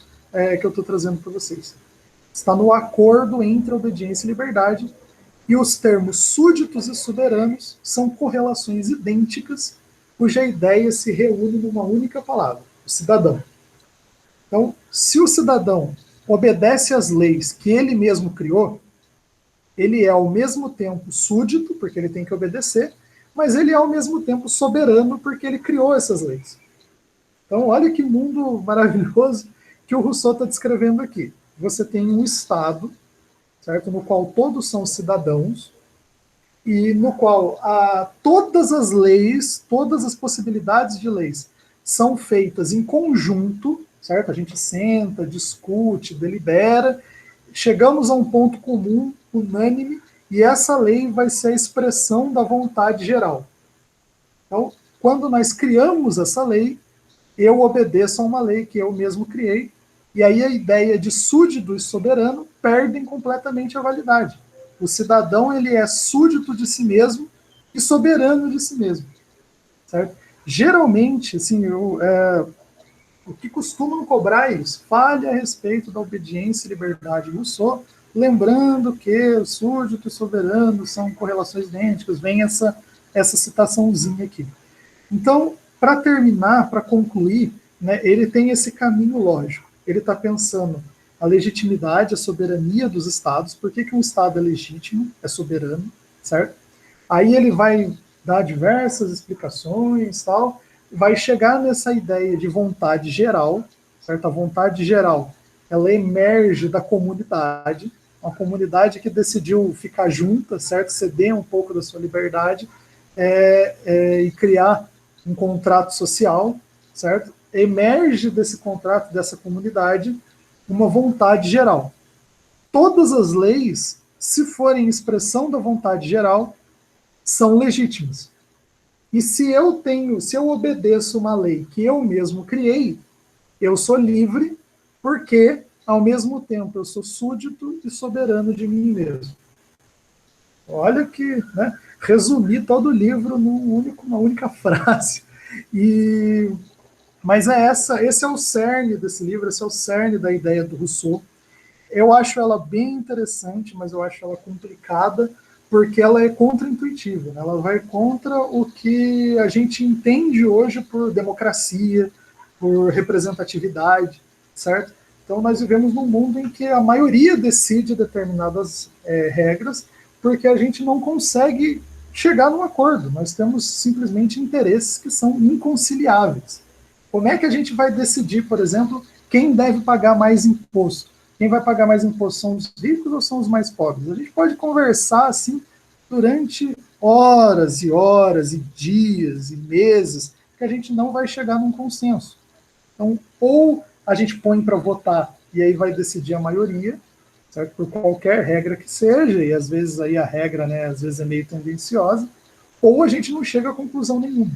que eu estou trazendo para vocês. Está no acordo entre obediência e liberdade, e os termos súditos e soberanos são correlações idênticas, cuja ideia se reúne numa única palavra, o cidadão. Então, se o cidadão obedece às leis que ele mesmo criou, ele é ao mesmo tempo súdito, porque ele tem que obedecer, mas ele é ao mesmo tempo soberano, porque ele criou essas leis. Então, olha que mundo maravilhoso que o Rousseau está descrevendo aqui. Você tem um Estado, certo, no qual todos são cidadãos, e no qual todas as leis, todas as possibilidades de leis são feitas em conjunto, certo? A gente senta, discute, delibera, chegamos a um ponto comum, unânime, e essa lei vai ser a expressão da vontade geral. Então, quando nós criamos essa lei, eu obedeço a uma lei que eu mesmo criei, e aí a ideia de súdito e soberano perdem completamente a validade. O cidadão, ele é súdito de si mesmo e soberano de si mesmo, certo? Geralmente, assim, o que costumam cobrar isso? Fale a respeito da obediência e liberdade de Rousseau, lembrando que o súdito e soberano são correlações idênticas, vem essa citaçãozinha aqui. Então, para terminar, para concluir, né, ele tem esse caminho lógico. Ele está pensando a legitimidade, a soberania dos estados. Por que um estado é legítimo, é soberano, certo? Aí ele vai dar diversas explicações, tal, vai chegar nessa ideia de vontade geral, certo? A vontade geral, ela emerge da comunidade, uma comunidade que decidiu ficar junta, certo? Ceder um pouco da sua liberdade e criar um contrato social, certo? Emerge desse contrato, dessa comunidade, uma vontade geral. Todas as leis, se forem expressão da vontade geral, são legítimas. E se eu obedeço uma lei que eu mesmo criei, eu sou livre, porque, ao mesmo tempo, eu sou súdito e soberano de mim mesmo. Olha que, né, resumi todo o livro numa única frase. Mas esse é o cerne desse livro, esse é o cerne da ideia do Rousseau. Eu acho ela bem interessante, mas eu acho ela complicada, porque ela é contraintuitiva, né? Ela vai contra o que a gente entende hoje por democracia, por representatividade, certo? Então nós vivemos num mundo em que a maioria decide determinadas regras, porque a gente não consegue chegar num acordo. Nós temos simplesmente interesses que são inconciliáveis. Como é que a gente vai decidir, por exemplo, quem deve pagar mais imposto? Quem vai pagar mais imposto são os ricos ou são os mais pobres? A gente pode conversar assim durante horas e horas e dias e meses, que a gente não vai chegar num consenso. Então, ou a gente põe para votar e aí vai decidir a maioria, certo? Por qualquer regra que seja, e às vezes aí a regra, né, às vezes é meio tendenciosa, ou a gente não chega a conclusão nenhuma.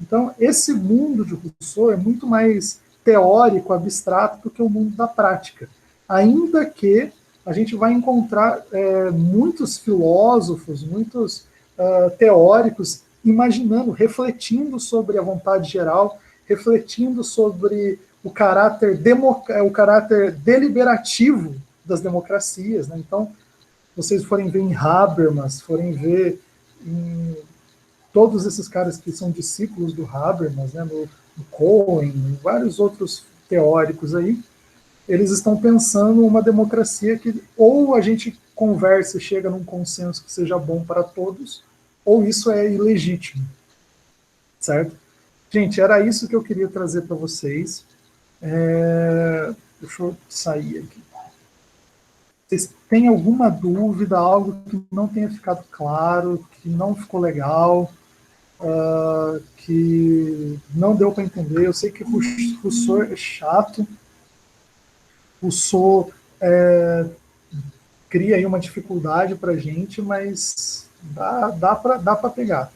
Então, esse mundo de Rousseau é muito mais teórico, abstrato, do que o mundo da prática. Ainda que a gente vai encontrar muitos filósofos, muitos teóricos imaginando, refletindo sobre a vontade geral, refletindo sobre o caráter deliberativo das democracias, né? Então, vocês forem ver em Habermas, forem ver em todos esses caras que são discípulos do Habermas, né, no Cohen, vários outros teóricos aí, eles estão pensando uma democracia que ou a gente conversa e chega num consenso que seja bom para todos, ou isso é ilegítimo, certo? Gente, era isso que eu queria trazer para vocês. Deixa eu sair aqui. Vocês têm alguma dúvida, algo que não tenha ficado claro, que não ficou legal, que não deu para entender? Eu sei que Rousseau é chato, Rousseau cria aí uma dificuldade para a gente, mas dá para pegar.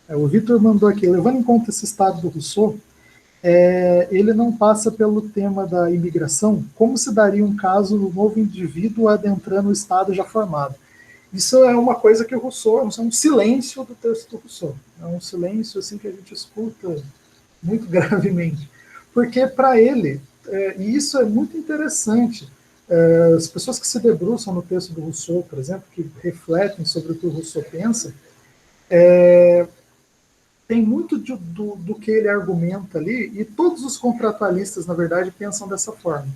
O Vitor mandou aqui, levando em conta esse estado do Rousseau, ele não passa pelo tema da imigração, como se daria um caso no novo indivíduo adentrando o estado já formado? Isso é uma coisa que o Rousseau, é um silêncio do texto do Rousseau, é um silêncio assim que a gente escuta muito gravemente, porque para ele, e isso é muito interessante, as pessoas que se debruçam no texto do Rousseau, por exemplo, que refletem sobre o que o Rousseau pensa, tem muito do que ele argumenta ali, e todos os contratualistas, na verdade, pensam dessa forma,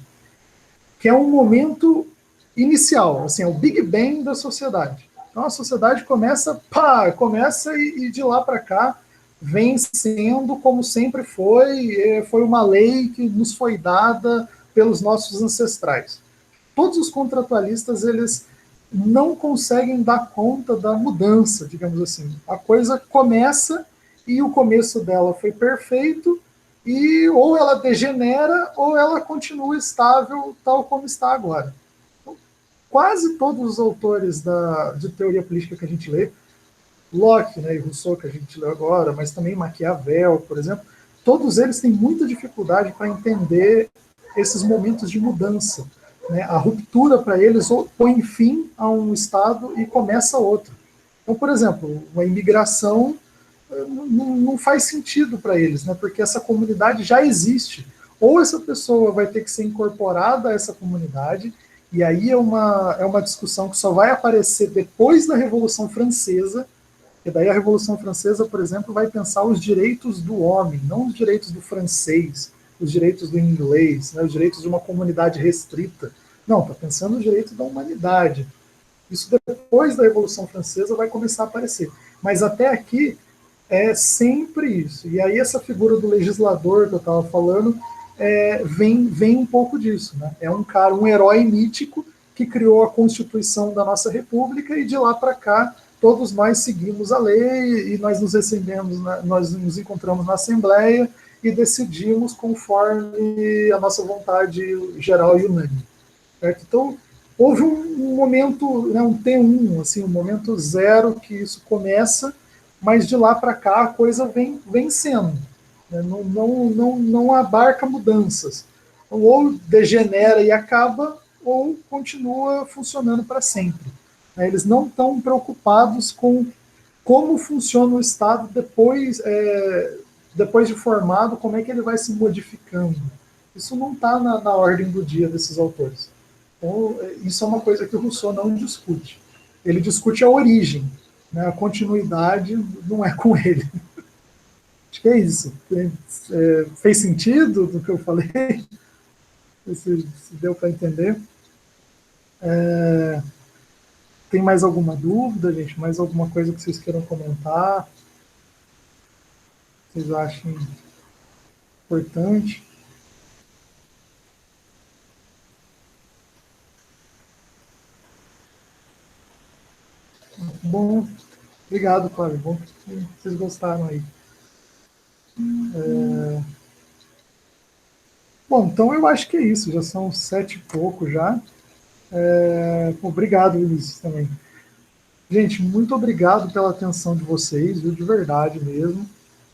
que é um momento inicial, assim, é o Big Bang da sociedade. Então a sociedade começa, e de lá para cá vem sendo como sempre foi uma lei que nos foi dada pelos nossos ancestrais. Todos os contratualistas, eles não conseguem dar conta da mudança, digamos assim. A coisa começa e o começo dela foi perfeito e ou ela degenera ou ela continua estável tal como está agora. Então, quase todos os autores de teoria política que a gente lê, Locke, né, e Rousseau, que a gente leu agora, mas também Maquiavel, por exemplo, todos eles têm muita dificuldade para entender esses momentos de mudança. Né? A ruptura para eles põe fim a um estado e começa outro. Então, por exemplo, a imigração não faz sentido para eles, né? Porque essa comunidade já existe. Ou essa pessoa vai ter que ser incorporada a essa comunidade, e aí é uma discussão que só vai aparecer depois da Revolução Francesa, e daí a Revolução Francesa, por exemplo, vai pensar os direitos do homem, não os direitos do francês, os direitos do inglês, né, os direitos de uma comunidade restrita. Não, está pensando os direitos da humanidade. Isso depois da Revolução Francesa vai começar a aparecer. Mas até aqui é sempre isso. E aí essa figura do legislador que eu estava falando vem um pouco disso. Né? É um cara, um herói mítico que criou a Constituição da nossa República e de lá para cá todos nós seguimos a lei e nós nos recebemos, nós nos encontramos na Assembleia e decidimos conforme a nossa vontade geral e unânime. Certo? Então, houve um momento, né, um T1, assim, um momento zero que isso começa, mas de lá para cá a coisa vem sendo. Né? Não abarca mudanças. Então, ou degenera e acaba, ou continua funcionando para sempre. Eles não estão preocupados com como funciona o Estado depois de formado, como é que ele vai se modificando. Isso não está na ordem do dia desses autores. Então, isso é uma coisa que o Rousseau não discute. Ele discute a origem, né? A continuidade não é com ele. Acho que é isso. Fez sentido do que eu falei? Se deu para entender? Tem mais alguma dúvida, gente? Mais alguma coisa que vocês queiram comentar? Vocês acham importante? Bom, obrigado, Cláudio. Bom que vocês gostaram aí. Bom, então eu acho que é isso. Já são 7 e pouco já. Obrigado, Vinícius, também. Gente, muito obrigado pela atenção de vocês, viu? De verdade mesmo.